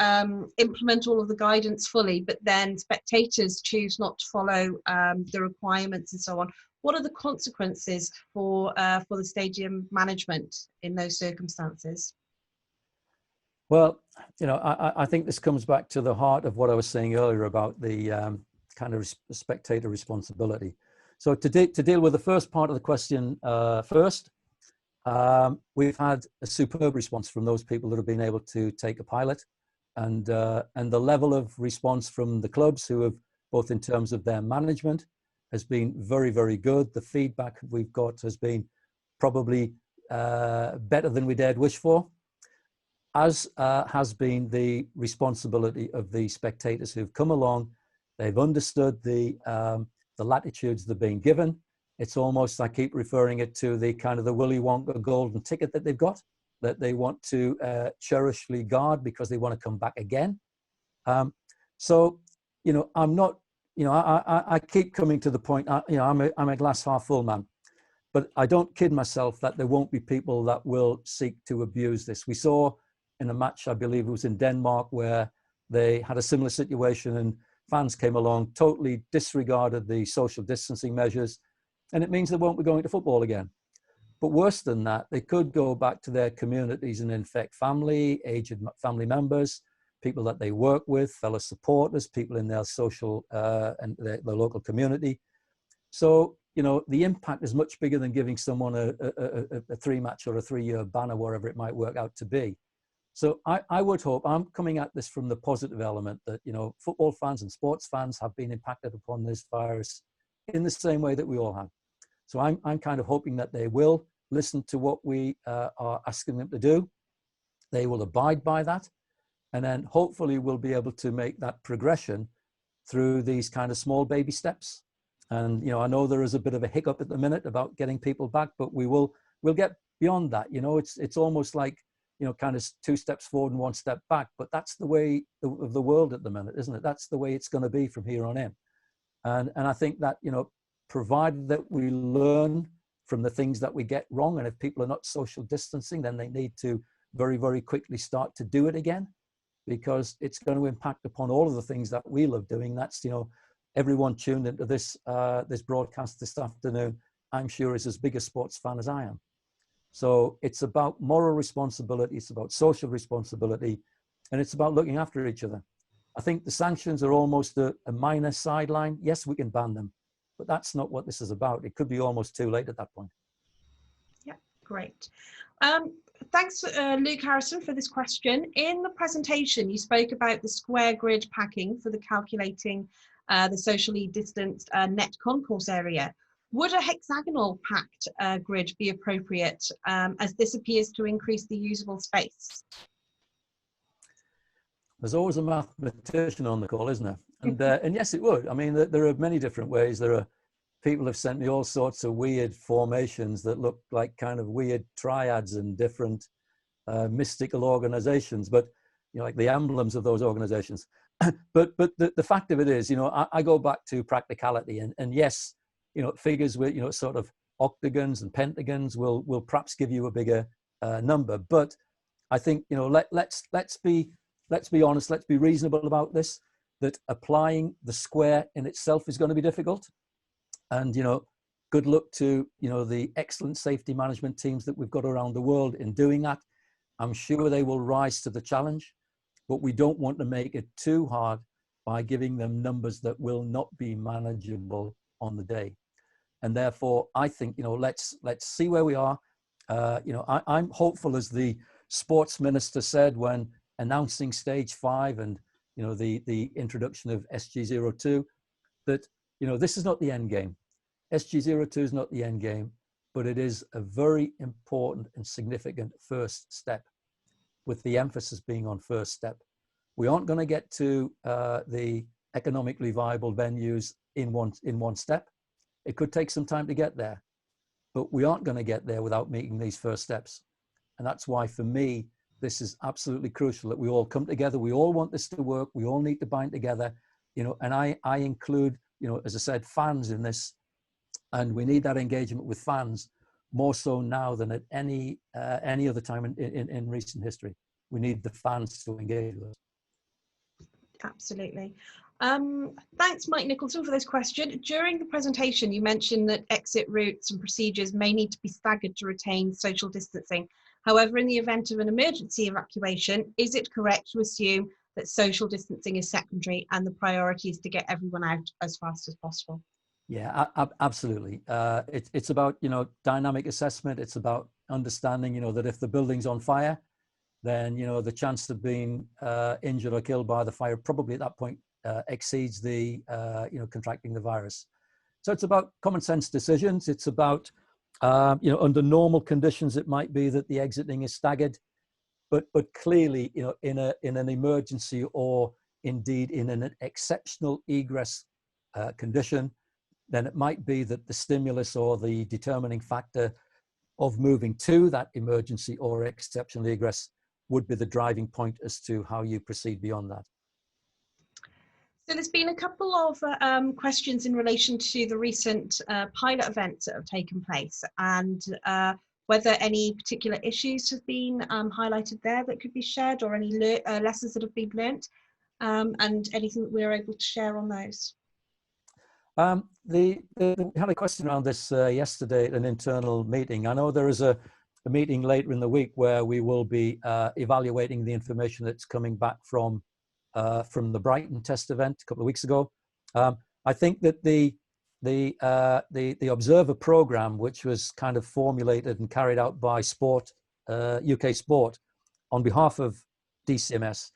implement all of the guidance fully, but then spectators choose not to follow the requirements and so on? What are the consequences for the stadium management in those circumstances? Well, you know, I think this comes back to the heart of what I was saying earlier about the kind of spectator responsibility. So to deal with the first part of the question first, we've had a superb response from those people that have been able to take a pilot, and the level of response from the clubs who have, both in terms of their management, has been very, very good. The feedback we've got has been probably better than we dared wish for, as has been the responsibility of the spectators who've come along. They've understood the latitudes they're being given. It's almost, I keep referring it to the kind of the Willy Wonka golden ticket that they've got, that they want to cherishly guard because they want to come back again. So, you know, I'm not, you know, I keep coming to the point, you know, I'm a glass half full man, but I don't kid myself that there won't be people that will seek to abuse this. We saw in a match, I believe it was in Denmark, where they had a similar situation and fans came along, totally disregarded the social distancing measures, and it means they won't be going to football again. But worse than that, they could go back to their communities and infect family, aged family members, people that they work with, fellow supporters, people in their social and their local community. So, you know, the impact is much bigger than giving someone a 3-match or a 3-year ban or whatever it might work out to be. So I would hope, I'm coming at this from the positive element that, you know, football fans and sports fans have been impacted upon this virus in the same way that we all have. So I'm kind of hoping that they will listen to what we are asking them to do. They will abide by that. And then hopefully we'll be able to make that progression through these kind of small baby steps. And, you know, I know there is a bit of a hiccup at the minute about getting people back, but we'll get beyond that. You know, it's almost like, you know, kind of 2 steps forward and 1 step back, but that's the way of the world at the minute, isn't it? That's the way it's going to be from here on in. And I think that, you know, provided that we learn from the things that we get wrong, and if people are not social distancing, then they need to very, very quickly start to do it again, because it's going to impact upon all of the things that we love doing. That's, you know, everyone tuned into this this broadcast this afternoon, I'm sure, is as big a sports fan as I am. So it's about moral responsibility, it's about social responsibility, and it's about looking after each other. I think the sanctions are almost a minor sideline. Yes, we can ban them, but that's not what this is about. It could be almost too late at that point. Yeah, great. Thanks, Luke Harrison, for this question. In the presentation, you spoke about the square grid packing for the calculating the socially distanced net concourse area. Would a hexagonal packed grid be appropriate, as this appears to increase the usable space? There's always a mathematician on the call, isn't there? And yes, it would. I mean, there are many different ways. People have sent me all sorts of weird formations that look like kind of weird triads and different mystical organizations, but, you know, like the emblems of those organizations. but the fact of it is, you know, I go back to practicality, and yes, you know, figures with, you know, sort of octagons and pentagons will perhaps give you a bigger number. But I think, you know, let's be honest, let's be reasonable about this, that applying the square in itself is going to be difficult. And, you know, good luck to, you know, the excellent safety management teams that we've got around the world in doing that. I'm sure they will rise to the challenge, but we don't want to make it too hard by giving them numbers that will not be manageable on the day. And therefore, I think, let's see where we are. I'm hopeful, as the sports minister said when announcing stage 5 and, the introduction of SG02, that, this is not the end game. SG02 is not the end game, but it is a very important and significant first step, with the emphasis being on first step. We aren't going to get to the economically viable venues in one step. It could take some time to get there, but we aren't going to get there without making these first steps. And that's why, for me, this is absolutely crucial that we all come together. We all want this to work. We all need to bind together, and I include, as I said, fans in this, and we need that engagement with fans more so now than at any other time in recent history. We need the fans to engage with us. Absolutely. Thanks, Mike Nicholson, for this question. During the presentation, you mentioned that exit routes and procedures may need to be staggered to retain social distancing. However, in the event of an emergency evacuation, is it correct to assume that social distancing is secondary and the priority is to get everyone out as fast as possible? Yeah, absolutely. It's about, dynamic assessment. It's about understanding, that if the building's on fire, then, the chance of being injured or killed by the fire probably at that point exceeds the, contracting the virus. So it's about common sense decisions. It's about, under normal conditions, it might be that the exiting is staggered, but clearly, in an emergency or indeed in an exceptional egress condition, then it might be that the stimulus or the determining factor of moving to that emergency or exceptional egress would be the driving point as to how you proceed beyond that. So there's been a couple of questions in relation to the recent pilot events that have taken place, and whether any particular issues have been highlighted there that could be shared, or any lessons that have been learnt, and anything that we're able to share on those. We had a question around this yesterday at an internal meeting. I know there is a meeting later in the week where we will be evaluating the information that's coming back from the Brighton test event a couple of weeks ago. I think that the Observer program, which was kind of formulated and carried out by Sport, UK Sport, on behalf of DCMS,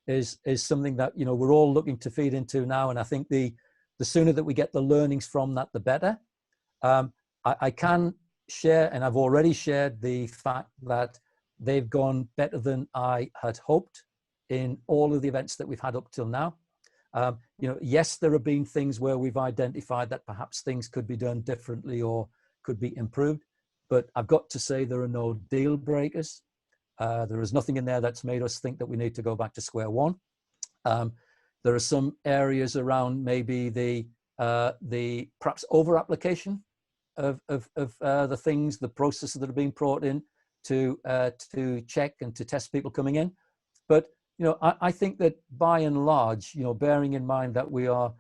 is something that we're all looking to feed into now. And I think the sooner that we get the learnings from that, the better. I can share, and I've already shared, the fact that they've gone better than I had hoped in all of the events that we've had up till now. Yes, there have been things where we've identified that perhaps things could be done differently or could be improved, but I've got to say there are no deal breakers. There is nothing in there that's made us think that we need to go back to square one. There are some areas around maybe the perhaps over application of the things, the processes that are being brought in to check and to test people coming in. But I think that by and large, bearing in mind that we are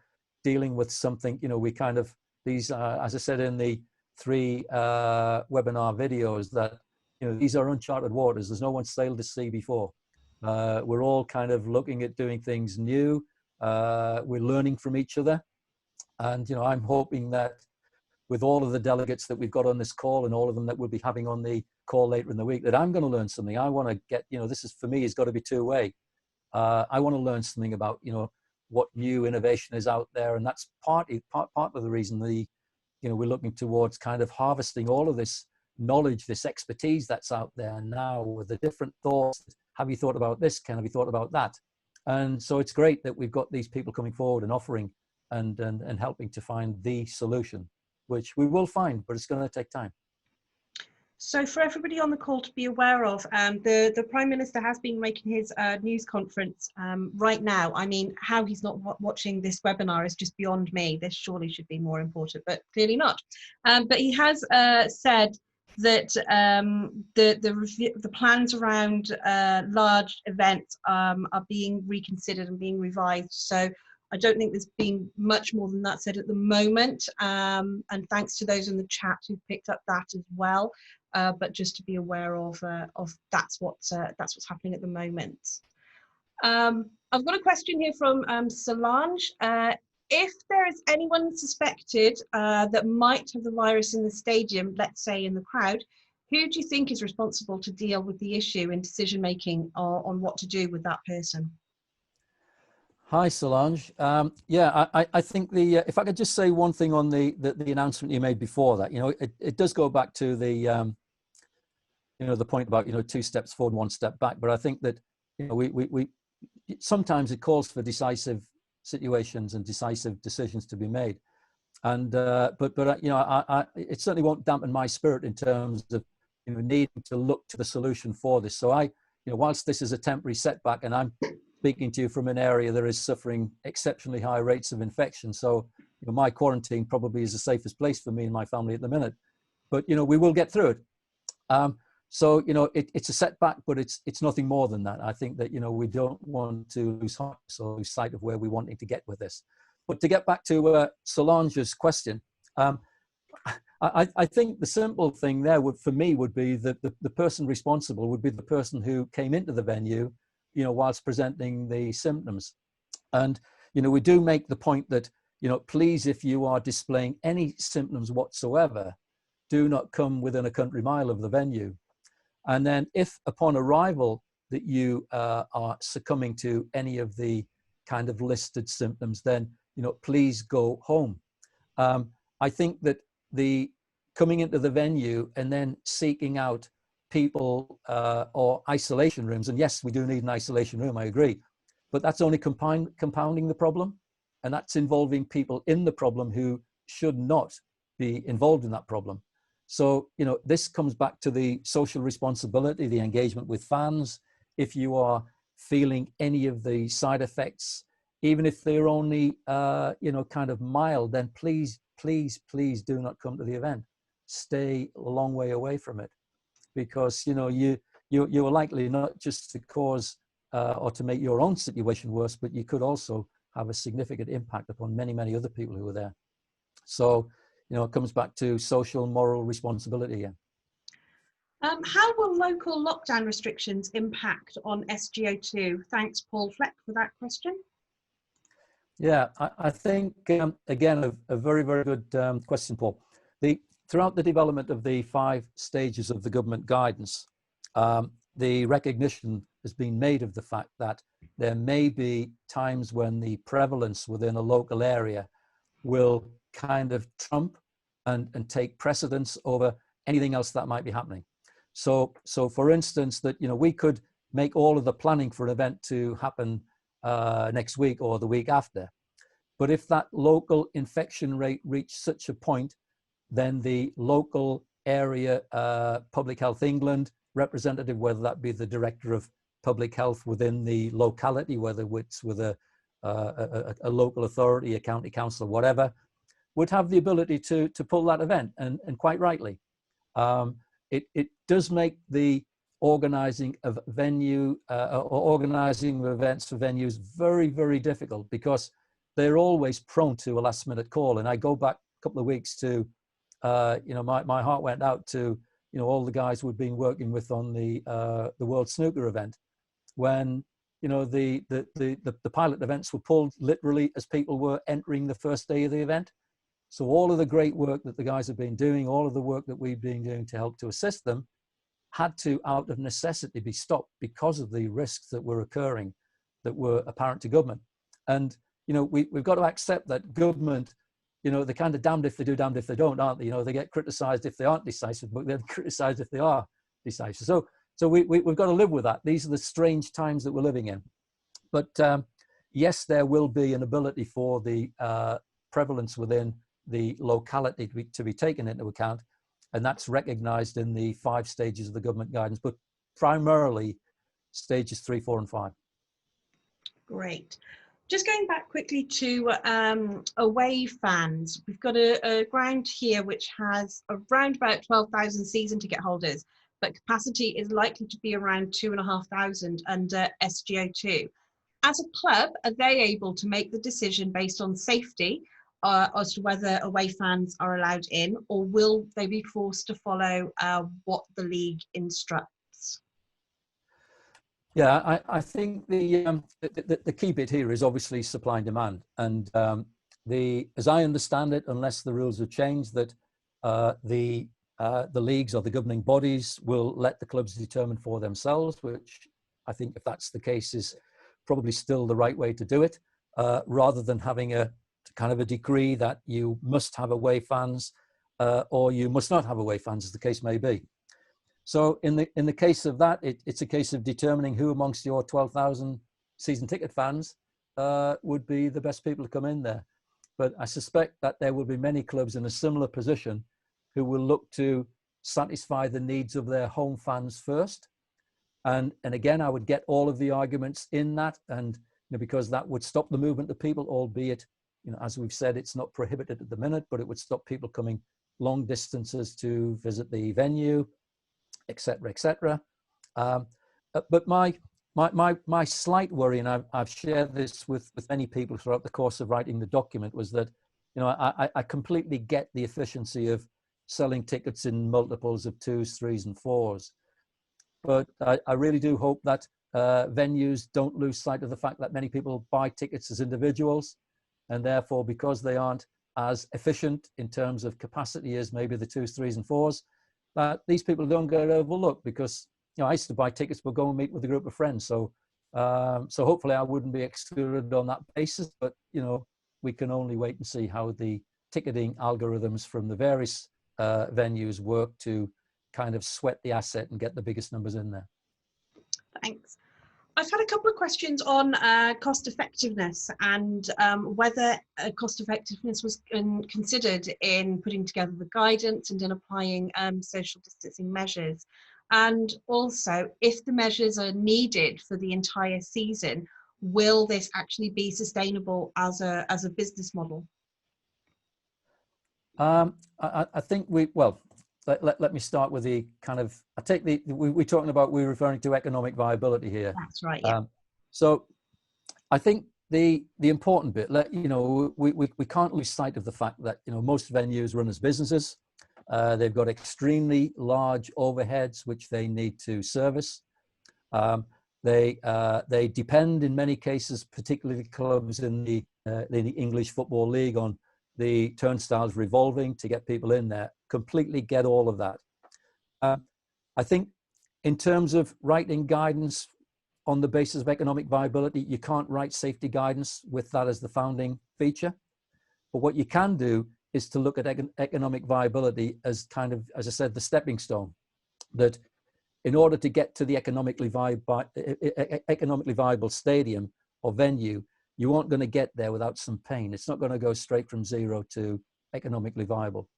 dealing with something, we kind of, these as I said in the 3 webinar videos, that these are uncharted waters. There's no one sailed the sea before. We're all kind of looking at doing things new. We're learning from each other, and I'm hoping that with all of the delegates that we've got on this call and all of them that we'll be having on the call later in the week, that I'm going to learn something. I want to get, this is, for me, it's got to be two-way. I want to learn something about what new innovation is out there, and that's part of the reason we're looking towards kind of harvesting all of this knowledge, this expertise that's out there now, with the different thoughts. Have you thought about this? Have you thought about that? And so it's great that we've got these people coming forward and offering and helping to find the solution, which we will find, but it's going to take time. So for everybody on the call to be aware of, the Prime Minister has been making his news conference right now. I mean, how he's not watching this webinar is just beyond me. This surely should be more important, but clearly not. But he has said that the plans around large events are being reconsidered and being revised. So I don't think there's been much more than that said at the moment. And thanks to those in the chat who picked up that as well. But just to be aware of that's what's happening at the moment. I've got a question here from Solange. if there is anyone suspected that might have the virus in the stadium, let's say in the crowd, who do you think is responsible to deal with the issue in decision making on what to do with that person? Hi, Solange. Yeah, I think if I could just say one thing on the announcement you made before that, it does go back to the point about, 2 steps forward, 1 step back. But I think that, we sometimes it calls for decisive situations and decisive decisions to be made. And, but it certainly won't dampen my spirit in terms of, needing to look to the solution for this. So whilst this is a temporary setback, and I'm speaking to you from an area that is suffering exceptionally high rates of infection. So, my quarantine probably is the safest place for me and my family at the minute, but, we will get through it. So, it's a setback, but it's nothing more than that. I think that, we don't want to lose heart or lose sight of where we're wanting to get with this. But to get back to Solange's question, I think the simple thing there for me would be that the person responsible would be the person who came into the venue, whilst presenting the symptoms. And, we do make the point that, please, if you are displaying any symptoms whatsoever, do not come within a country mile of the venue. And then if upon arrival that you are succumbing to any of the kind of listed symptoms, then, please go home. I think that the coming into the venue and then seeking out people or isolation rooms, and yes, we do need an isolation room, I agree, but that's only compounding the problem, and that's involving people in the problem who should not be involved in that problem. So, this comes back to the social responsibility, the engagement with fans. If you are feeling any of the side effects, even if they're only, kind of mild, then please, please, please do not come to the event. Stay a long way away from it, because, you are likely not just to cause or to make your own situation worse, but you could also have a significant impact upon many, many other people who are there. So, it comes back to social, moral responsibility again. How will local lockdown restrictions impact on SGO2? Thanks, Paul Fleck, for that question. Yeah, I think, again, a very, very good question, Paul. Throughout the development of the 5 stages of the government guidance, the recognition has been made of the fact that there may be times when the prevalence within a local area will kind of trump and take precedence over anything else that might be happening. So for instance, that, we could make all of the planning for an event to happen next week or the week after. But if that local infection rate reached such a point, then the local area Public Health England representative, whether that be the director of public health within the locality, whether it's with a local authority, a county council, whatever, would have the ability to pull that event, and quite rightly. It does make the organizing of venue or organizing events for venues very, very difficult, because they're always prone to a last minute call. And I go back a couple of weeks to, my heart went out to, all the guys who'd been working with on the World Snooker event, when, the pilot events were pulled literally as people were entering the first day of the event. So all of the great work that the guys have been doing, all of the work that we've been doing to help to assist them, had to, out of necessity, be stopped because of the risks that were occurring, that were apparent to government. And, we've got to accept that government, they're kind of damned if they do, damned if they don't, aren't they? They get criticized if they aren't decisive, but they're criticized if they are decisive. So we've got to live with that. These are the strange times that we're living in. But yes, there will be an ability for the prevalence within the locality to be taken into account. And that's recognized in the 5 stages of the government guidance, but primarily stages 3, 4, and 5. Great. Just going back quickly to away fans, we've got a ground here which has around about 12,000 season ticket holders, but capacity is likely to be around 2,500 under SGO2. As a club, are they able to make the decision based on safety as to whether away fans are allowed in, or will they be forced to follow what the league instructs? Yeah, I think the key bit here is obviously supply and demand. And as I understand it, unless the rules have changed, that the leagues or the governing bodies will let the clubs determine for themselves, which I think, if that's the case, is probably still the right way to do it, rather than having a kind of a decree that you must have away fans or you must not have away fans, as the case may be. So in the case of that, it's a case of determining who amongst your 12,000 season ticket fans would be the best people to come in there. But I suspect that there will be many clubs in a similar position who will look to satisfy the needs of their home fans first. And again, I would get all of the arguments in that, and because that would stop the movement of people, albeit, as we've said, it's not prohibited at the minute, but it would stop people coming long distances to visit the venue, etc., etc. But my slight worry, and I've shared this with many people throughout the course of writing the document, was that I completely get the efficiency of selling tickets in multiples of 2s, 3s, and 4s, but I really do hope that venues don't lose sight of the fact that many people buy tickets as individuals, and therefore, because they aren't as efficient in terms of capacity as maybe the 2s, 3s, and 4s, that these people don't get overlooked. Because I used to buy tickets but go and meet with a group of friends, so hopefully I wouldn't be excluded on that basis. But we can only wait and see how the ticketing algorithms from the various venues work to kind of sweat the asset and get the biggest numbers in there. Thanks. I've had a couple of questions on cost effectiveness and whether cost effectiveness was considered in putting together the guidance and in applying social distancing measures. And also, if the measures are needed for the entire season, will this actually be sustainable as a business model? I think let me start with the kind of, we're talking about, we're referring to economic viability here. That's right, yeah. So I think the important bit, we can't lose sight of the fact that, most venues run as businesses. They've got extremely large overheads, which they need to service. They depend in many cases, particularly clubs in the English Football League, on the turnstiles revolving to get people in there. Completely get all of that. I think in terms of writing guidance on the basis of economic viability, you can't write safety guidance with that as the founding feature. But what you can do is to look at economic viability as kind of, as I said, the stepping stone. That in order to get to the economically viable stadium or venue, you aren't going to get there without some pain. It's not going to go straight from zero to economically viable.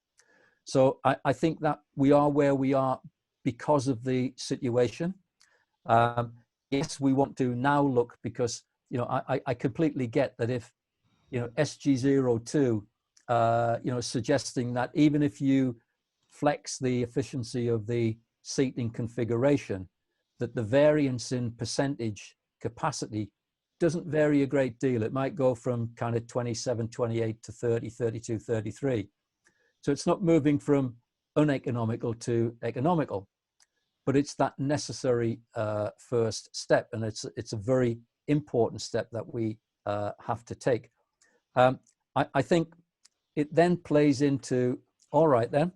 So I think that we are where we are because of the situation. Yes, we want to now look, because I completely get that if SG02 suggesting that even if you flex the efficiency of the seating configuration, that the variance in percentage capacity doesn't vary a great deal. It might go from kind of 27, 28 to 30, 32, 33. So it's not moving from uneconomical to economical, but it's that necessary first step, and it's a very important step that we have to take. I think it then plays into, all right then,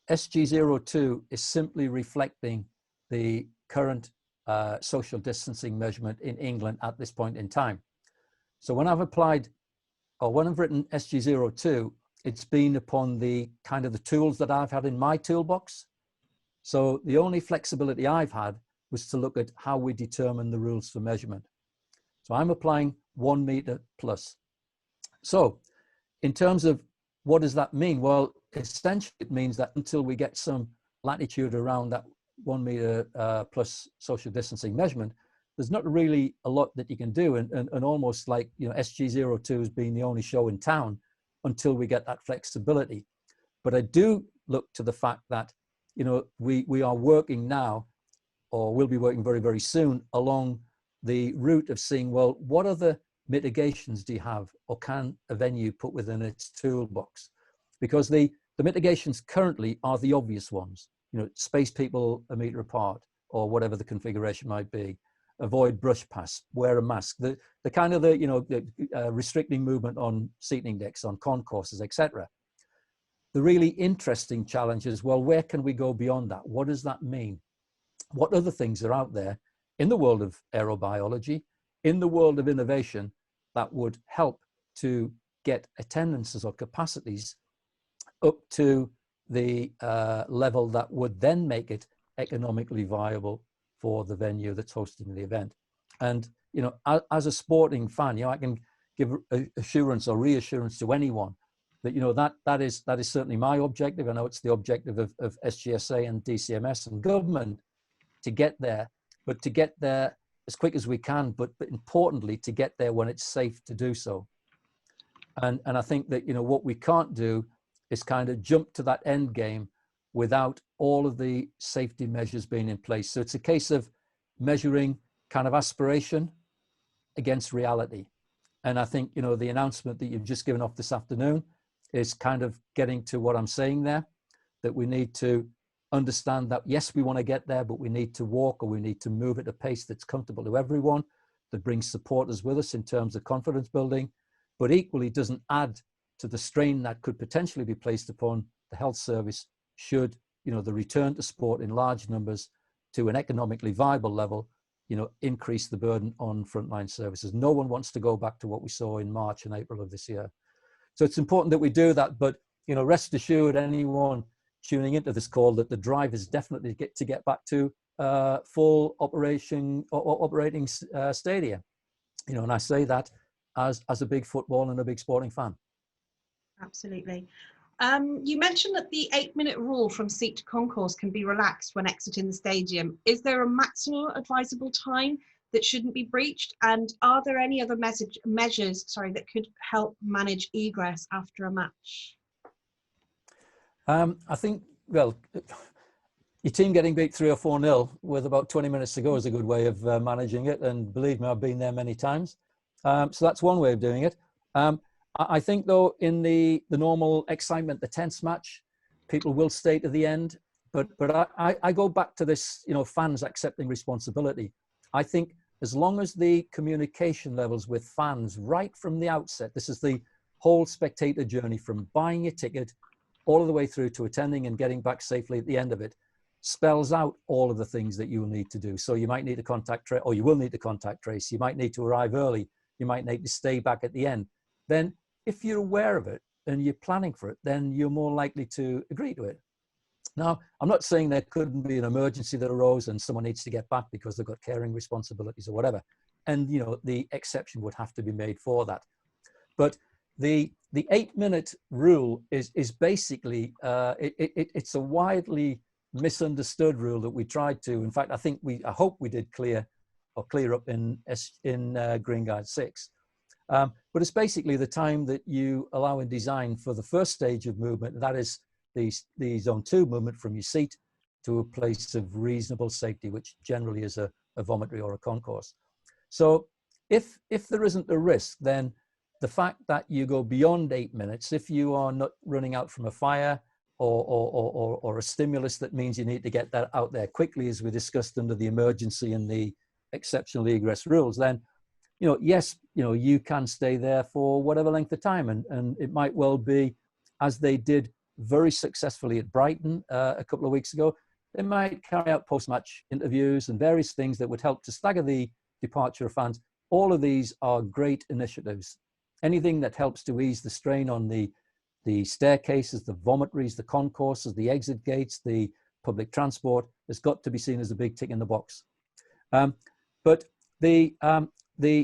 SG02 is simply reflecting the current social distancing measurement in England at this point in time. So when I've applied, or when I've written SG02, it's been upon the kind of the tools that I've had in my toolbox. So the only flexibility I've had was to look at how we determine the rules for measurement. So I'm applying 1 meter plus. So in terms of what does that mean? Well, essentially it means that until we get some latitude around that 1 meter plus social distancing measurement, there's not really a lot that you can do. And almost like, SG02 has been the only show in town until we get that flexibility. But I do look to the fact that, we are working now, or will be working very, very soon, along the route of seeing, well, what other mitigations do you have, or can a venue put within its toolbox? Because the mitigations currently are the obvious ones, space people a meter apart, or whatever the configuration might be. avoid brush pass, wear a mask, the kind of restricting movement on seating decks, on concourses, etc. The really interesting challenge is, well, where can we go beyond that? What does that mean? What other things are out there in the world of aerobiology, in the world of innovation, that would help to get attendances or capacities up to the level that would then make it economically viable for the venue that's hosting the event? And, you know, as a sporting fan, you know, I can give assurance or reassurance to anyone that, you know, that is certainly my objective. I know it's the objective of SGSA and DCMS and government to get there, but to get there as quick as we can, but importantly, to get there when it's safe to do so. And I think that, you know, what we can't do is kind of jump to that end game without all of the safety measures being in place. So it's a case of measuring kind of aspiration against reality. And I think, you know, the announcement that you've just given off this afternoon is kind of getting to what I'm saying there, that we need to understand that, yes, we want to get there, but we need to walk, or we need to move at a pace that's comfortable to everyone, that brings supporters with us in terms of confidence building, but equally doesn't add to the strain that could potentially be placed upon the health service should, you know, the return to sport in large numbers to an economically viable level, you know, increase the burden on frontline services. No one wants to go back to what we saw in March and April of this year. So it's important that we do that, but, you know, rest assured, anyone tuning into this call, that the drive is definitely to get back to full operating stadia. You know, and I say that as a big football and a big sporting fan. Absolutely. You mentioned that the 8-minute rule from seat to concourse can be relaxed when exiting the stadium. Is there a maximum advisable time that shouldn't be breached? And are there any other measures that could help manage egress after a match? I think, well, your team getting beat 3 or 4-0 with about 20 minutes to go is a good way of managing it. And believe me, I've been there many times. So that's one way of doing it. I think, though, in the normal excitement, the tense match, people will stay to the end. But I go back to this, you know, fans accepting responsibility. I think as long as the communication levels with fans right from the outset, this is the whole spectator journey from buying your ticket all the way through to attending and getting back safely at the end of it, spells out all of the things that you will need to do. So you might need to contact trace, or you will need to contact trace. You might need to arrive early. You might need to stay back at the end. Then if you're aware of it and you're planning for it, then you're more likely to agree to it. Now, I'm not saying there couldn't be an emergency that arose and someone needs to get back because they've got caring responsibilities or whatever. And, you know, the exception would have to be made for that. But the 8-minute rule is basically, it's a widely misunderstood rule that we tried to, in fact, I hope we did clear up in Green Guide 6. But it's basically the time that you allow in design for the first stage of movement, that is the zone 2 movement from your seat to a place of reasonable safety, which generally is a vomitory or a concourse. So if there isn't a risk, then the fact that you go beyond 8 minutes, if you are not running out from a fire or a stimulus that means you need to get that out there quickly, as we discussed under the emergency and the exceptional egress rules, then, you know, yes, you know, you can stay there for whatever length of time. And it might well be, as they did very successfully at Brighton a couple of weeks ago, they might carry out post-match interviews and various things that would help to stagger the departure of fans. All of these are great initiatives. Anything that helps to ease the strain on the staircases, the vomitories, the concourses, the exit gates, the public transport has got to be seen as a big tick in the box. But the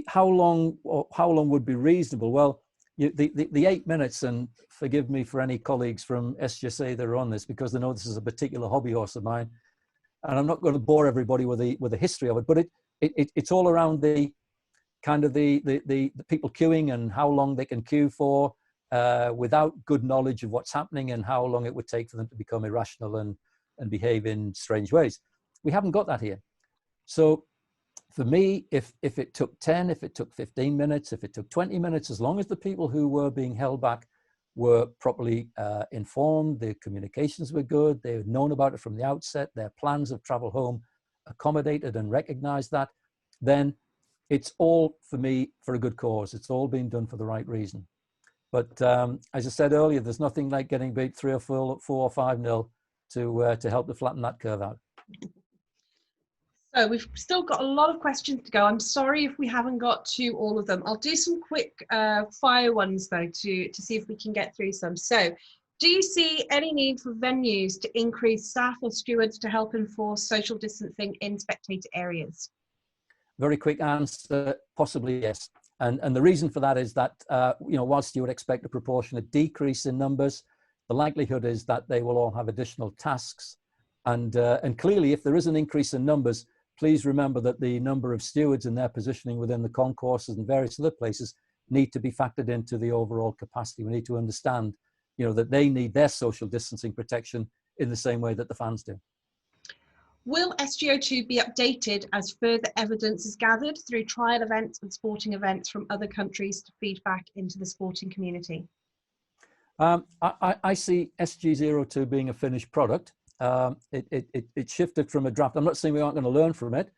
how long would be reasonable? Well, the 8 minutes, and forgive me for any colleagues from SGSA that are on this, because they know this is a particular hobby horse of mine, and I'm not going to bore everybody with the history of it, but it's all around the kind of the people queuing and how long they can queue for without good knowledge of what's happening, and how long it would take for them to become irrational and behave in strange ways. We haven't got that here. So for me, if it took 10, if it took 15 minutes, if it took 20 minutes, as long as the people who were being held back were properly informed, their communications were good, they had known about it from the outset, their plans of travel home accommodated and recognized that, then it's all, for me, for a good cause. It's all been done for the right reason. But as I said earlier, there's nothing like getting beat 3 or 4 or 5-0 to help to flatten that curve out. So we've still got a lot of questions to go. I'm sorry if we haven't got to all of them. I'll do some quick fire ones though to see if we can get through some. So do you see any need for venues to increase staff or stewards to help enforce social distancing in spectator areas? Very quick answer, possibly yes. And the reason for that is that, whilst you would expect a proportionate decrease in numbers, the likelihood is that they will all have additional tasks. And clearly, if there is an increase in numbers, please remember that the number of stewards and their positioning within the concourses and various other places need to be factored into the overall capacity. We need to understand, that they need their social distancing protection in the same way that the fans do. Will SG02 be updated as further evidence is gathered through trial events and sporting events from other countries to feed back into the sporting community? I see SG02 being a finished product. It shifted from a draft. I'm not saying we aren't going to learn from it.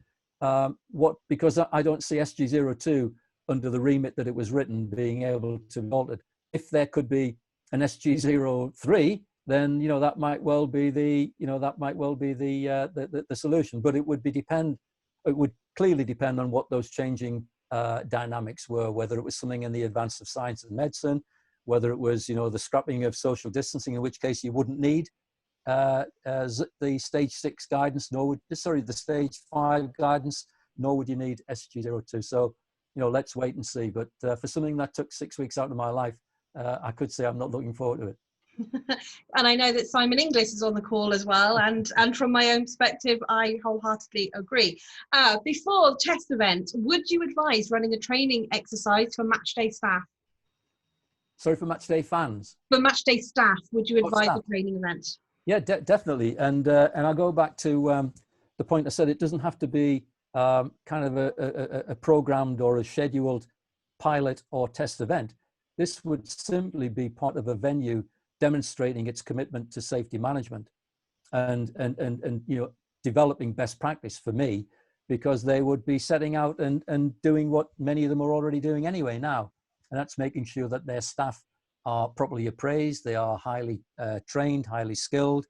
Because I don't see SG02 under the remit that it was written being able to be altered. If there could be an SG03, then that might well be the solution. But it would clearly depend on what those changing dynamics were, whether it was something in the advance of science and medicine, whether it was the scrapping of social distancing, in which case you wouldn't need the stage 6 guidance, the stage 5 guidance, nor would you need SG02. So let's wait and see. But for something that took 6 weeks out of my life, I could say I'm not looking forward to it. And I know that Simon Inglis is on the call as well, and from my own perspective, I wholeheartedly agree. Before test events, would you advise running a training exercise for matchday staff? Sorry, for matchday fans? For matchday staff, would you advise a training event? Yeah, definitely. And I'll go back to the point I said. It doesn't have to be kind of a programmed or a scheduled pilot or test event. This would simply be part of a venue demonstrating its commitment to safety management and developing best practice for me, because they would be setting out and doing what many of them are already doing anyway now, and that's making sure that their staff are properly appraised, they are highly trained, highly skilled,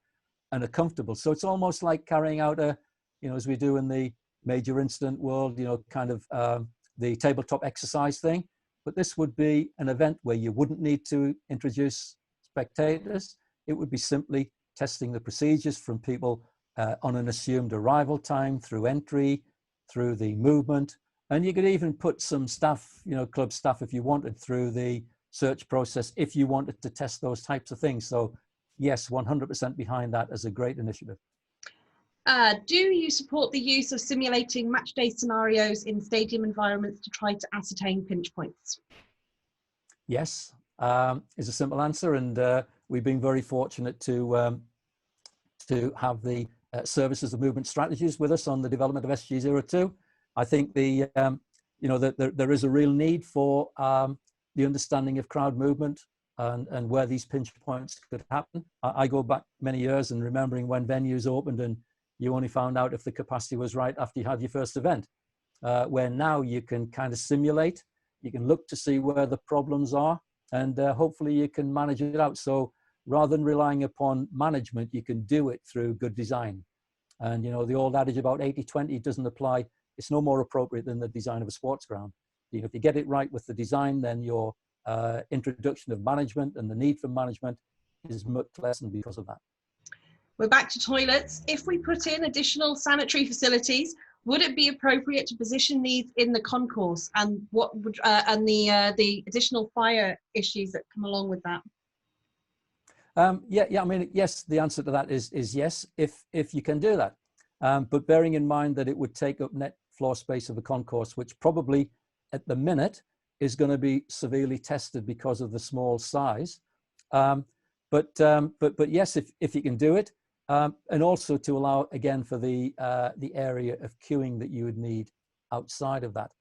and are comfortable. So it's almost like carrying out as we do in the major incident world, kind of the tabletop exercise thing. But this would be an event where you wouldn't need to introduce spectators. It would be simply testing the procedures from people on an assumed arrival time, through entry, through the movement. And you could even put some staff, club staff, if you wanted, through the search process, if you wanted to test those types of things. So yes, 100% behind that as a great initiative. Do you support the use of simulating matchday scenarios in stadium environments to try to ascertain pinch points? Yes, is a simple answer, and we've been very fortunate to have the services of movement strategies with us on the development of SG02. I think that there is a real need for the understanding of crowd movement and where these pinch points could happen. I go back many years and remembering when venues opened and you only found out if the capacity was right after you had your first event, where now you can kind of simulate, you can look to see where the problems are, and hopefully you can manage it out. So rather than relying upon management, you can do it through good design. And the old adage about 80-20 doesn't apply. It's no more appropriate than the design of a sports ground. If you get it right with the design, then your introduction of management and the need for management is much lessened because of that. We're back to toilets. If we put in additional sanitary facilities, would it be appropriate to position these in the concourse, and what would the additional fire issues that come along with that? Yeah. I mean, yes. The answer to that is yes, if you can do that. But bearing in mind that it would take up net floor space of the concourse, which probably at the minute is going to be severely tested because of the small size. But yes, if you can do it. And also to allow, again, for the area of queuing that you would need outside of that.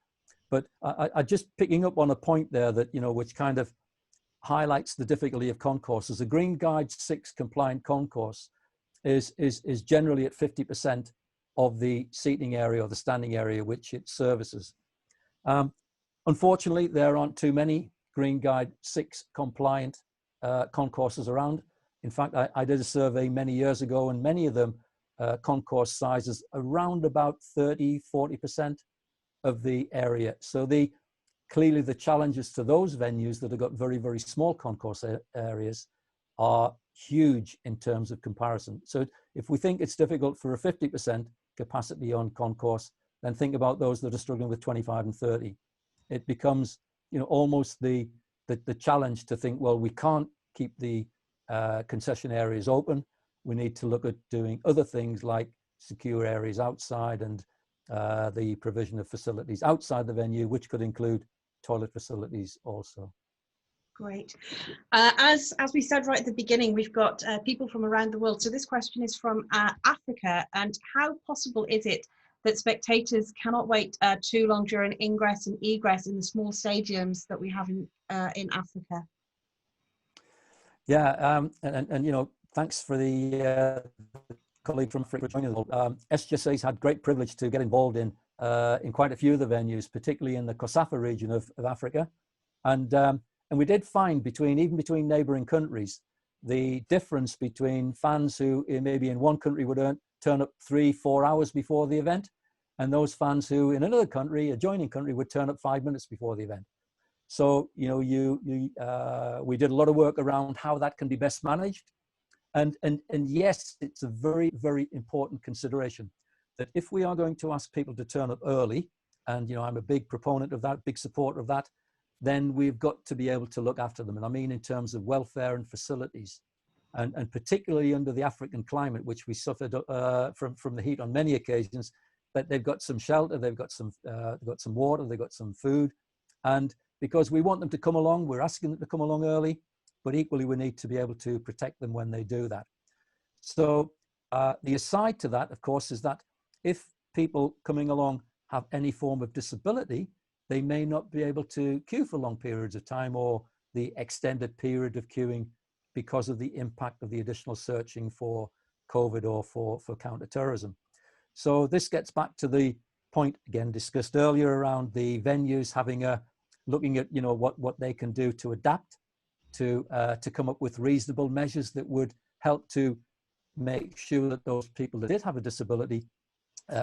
But I just picking up on a point there that, which kind of highlights the difficulty of concourses. A Green Guide 6 compliant concourse is generally at 50% of the seating area or the standing area which it services. Unfortunately, there aren't too many Green Guide 6 compliant concourses around. In fact, I did a survey many years ago, and many of them concourse sizes around about 30–40% of the area. So clearly the challenges to those venues that have got very, very small concourse areas are huge in terms of comparison. So if we think it's difficult for a 50% capacity on concourse, then think about those that are struggling with 25 and 30. It becomes, almost the challenge to think, well, we can't keep the concession areas open. We need to look at doing other things like secure areas outside and the provision of facilities outside the venue, which could include toilet facilities also. Great. As we said right at the beginning, we've got people from around the world. So this question is from Africa. And how possible is it that spectators cannot wait too long during ingress and egress in the small stadiums that we have in Africa? Yeah, and thanks for the colleague from Africa joining us. SGSA's had great privilege to get involved in quite a few of the venues, particularly in the COSAFA region of Africa. And we did find even between neighboring countries, the difference between fans who maybe in one country would turn up 3–4 hours before the event, and those fans who in another country, adjoining country, would turn up 5 minutes before the event. So, we did a lot of work around how that can be best managed. And yes, it's a very, very important consideration that if we are going to ask people to turn up early, and I'm a big proponent of that, big supporter of that, then we've got to be able to look after them. And I mean in terms of welfare and facilities, and particularly under the African climate, which we suffered from the heat on many occasions, that they've got some shelter, they've got some water, they've got some food. And because we want them to come along, we're asking them to come along early, but equally we need to be able to protect them when they do that. So the aside to that, of course, is that if people coming along have any form of disability, they may not be able to queue for long periods of time or the extended period of queuing because of the impact of the additional searching for COVID or for counter-terrorism. So this gets back to the point again discussed earlier around the venues looking at what they can do to adapt to come up with reasonable measures that would help to make sure that those people that did have a disability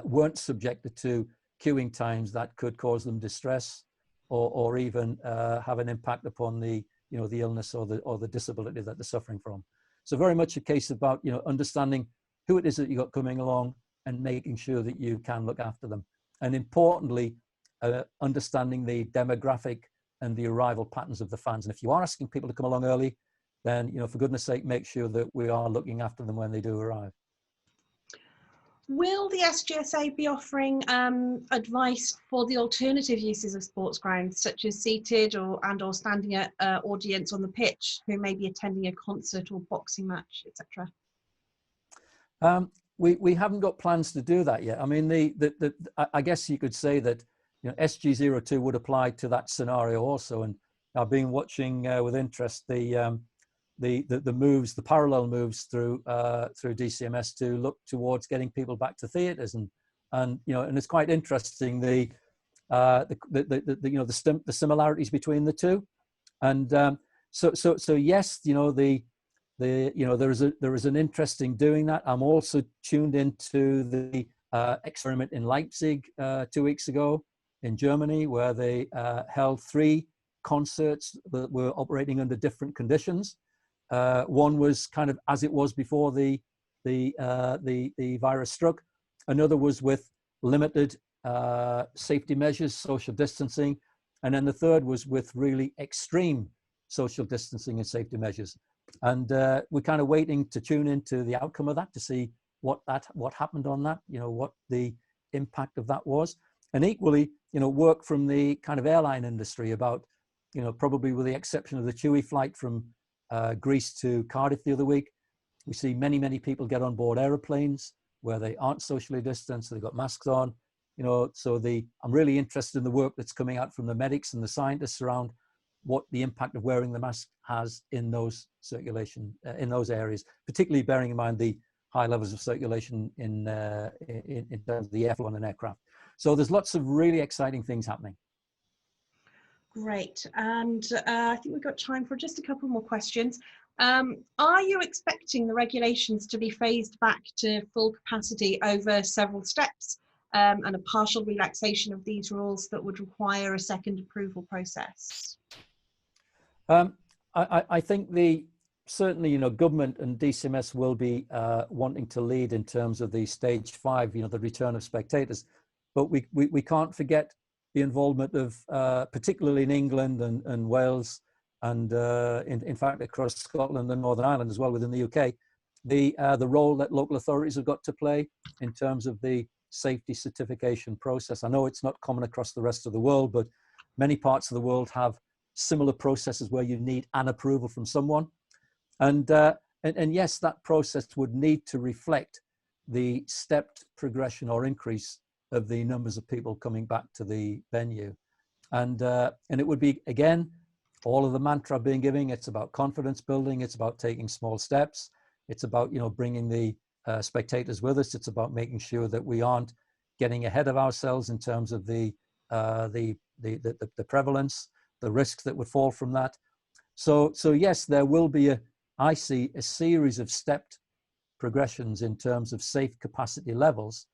weren't subjected to queuing times that could cause them distress or even have an impact upon the illness or the disability that they're suffering from. So very much a case about understanding who it is that you got coming along and making sure that you can look after them, and importantly understanding the demographic and the arrival patterns of the fans. And if you are asking people to come along early, then for goodness sake, make sure that we are looking after them when they do arrive. Will the SGSA be offering advice for the alternative uses of sports grounds, such as seated or standing audience on the pitch who may be attending a concert or boxing match, etc.? We haven't got plans to do that yet. I mean, I guess you could say that SG02 would apply to that scenario also. And I've been watching with interest the moves, the parallel moves through DCMS to look towards getting people back to theatres, and it's quite interesting the similarities between the two, and so yes, there is an interest in doing that. I'm also tuned into the experiment in Leipzig 2 weeks ago in Germany, where they held 3 concerts that were operating under different conditions. One was kind of as it was before the virus struck. Another was with limited safety measures, social distancing, and then the third was with really extreme social distancing and safety measures. And we're kind of waiting to tune into the outcome of that to see what happened on that. What the impact of that was, and equally, work from the kind of airline industry about, probably with the exception of the TUI flight from Greece to Cardiff the other week, we see many people get on board aeroplanes where they aren't socially distanced, they've got masks on, so I'm really interested in the work that's coming out from the medics and the scientists around what the impact of wearing the mask has in those circulation, in those areas, particularly bearing in mind the high levels of circulation in terms of the airflow on an aircraft. So there's lots of really exciting things happening. Great, and I think we've got time for just a couple more questions. Are you expecting the regulations to be phased back to full capacity over several steps, and a partial relaxation of these rules that would require a second approval process? I think certainly, you know, government and DCMS will be wanting to lead in terms of the stage 5, you know, the return of spectators, but we can't forget the involvement of, particularly in England and Wales, and in fact across Scotland and Northern Ireland as well within the UK, the role that local authorities have got to play in terms of the safety certification process. I know it's not common across the rest of the world, but many parts of the world have similar processes where you need an approval from someone. And yes, that process would need to reflect the stepped progression or increase of the numbers of people coming back to the venue. And it would be, again, all of the mantra being given, it's about confidence building, it's about taking small steps, it's about, you know, bringing the spectators with us, it's about making sure that we aren't getting ahead of ourselves in terms of the prevalence, the risks that would fall from that. So yes, there will be I see a series of stepped progressions in terms of safe capacity levels.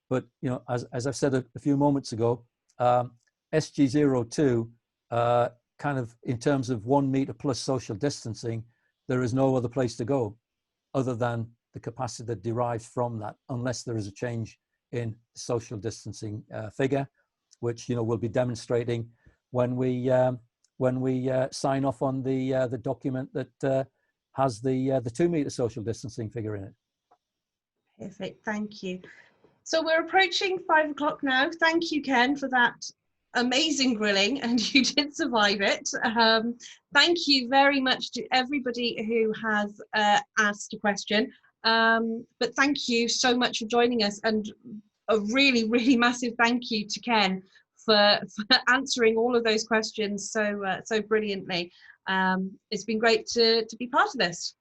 But, you know, as I've said a few moments ago, SG02, kind of in terms of 1 meter plus social distancing, there is no other place to go other than the capacity that derives from that, unless there is a change in social distancing figure, which, you know, we'll be demonstrating when we sign off on the document that has the 2 meter social distancing figure in it. Perfect, thank you. So we're approaching 5 o'clock now. Thank you, Ken, for that amazing grilling, and you did survive it. Thank you very much to everybody who has asked a question. But thank you so much for joining us, and a really, really massive thank you to Ken for answering all of those questions so brilliantly. It's been great to be part of this.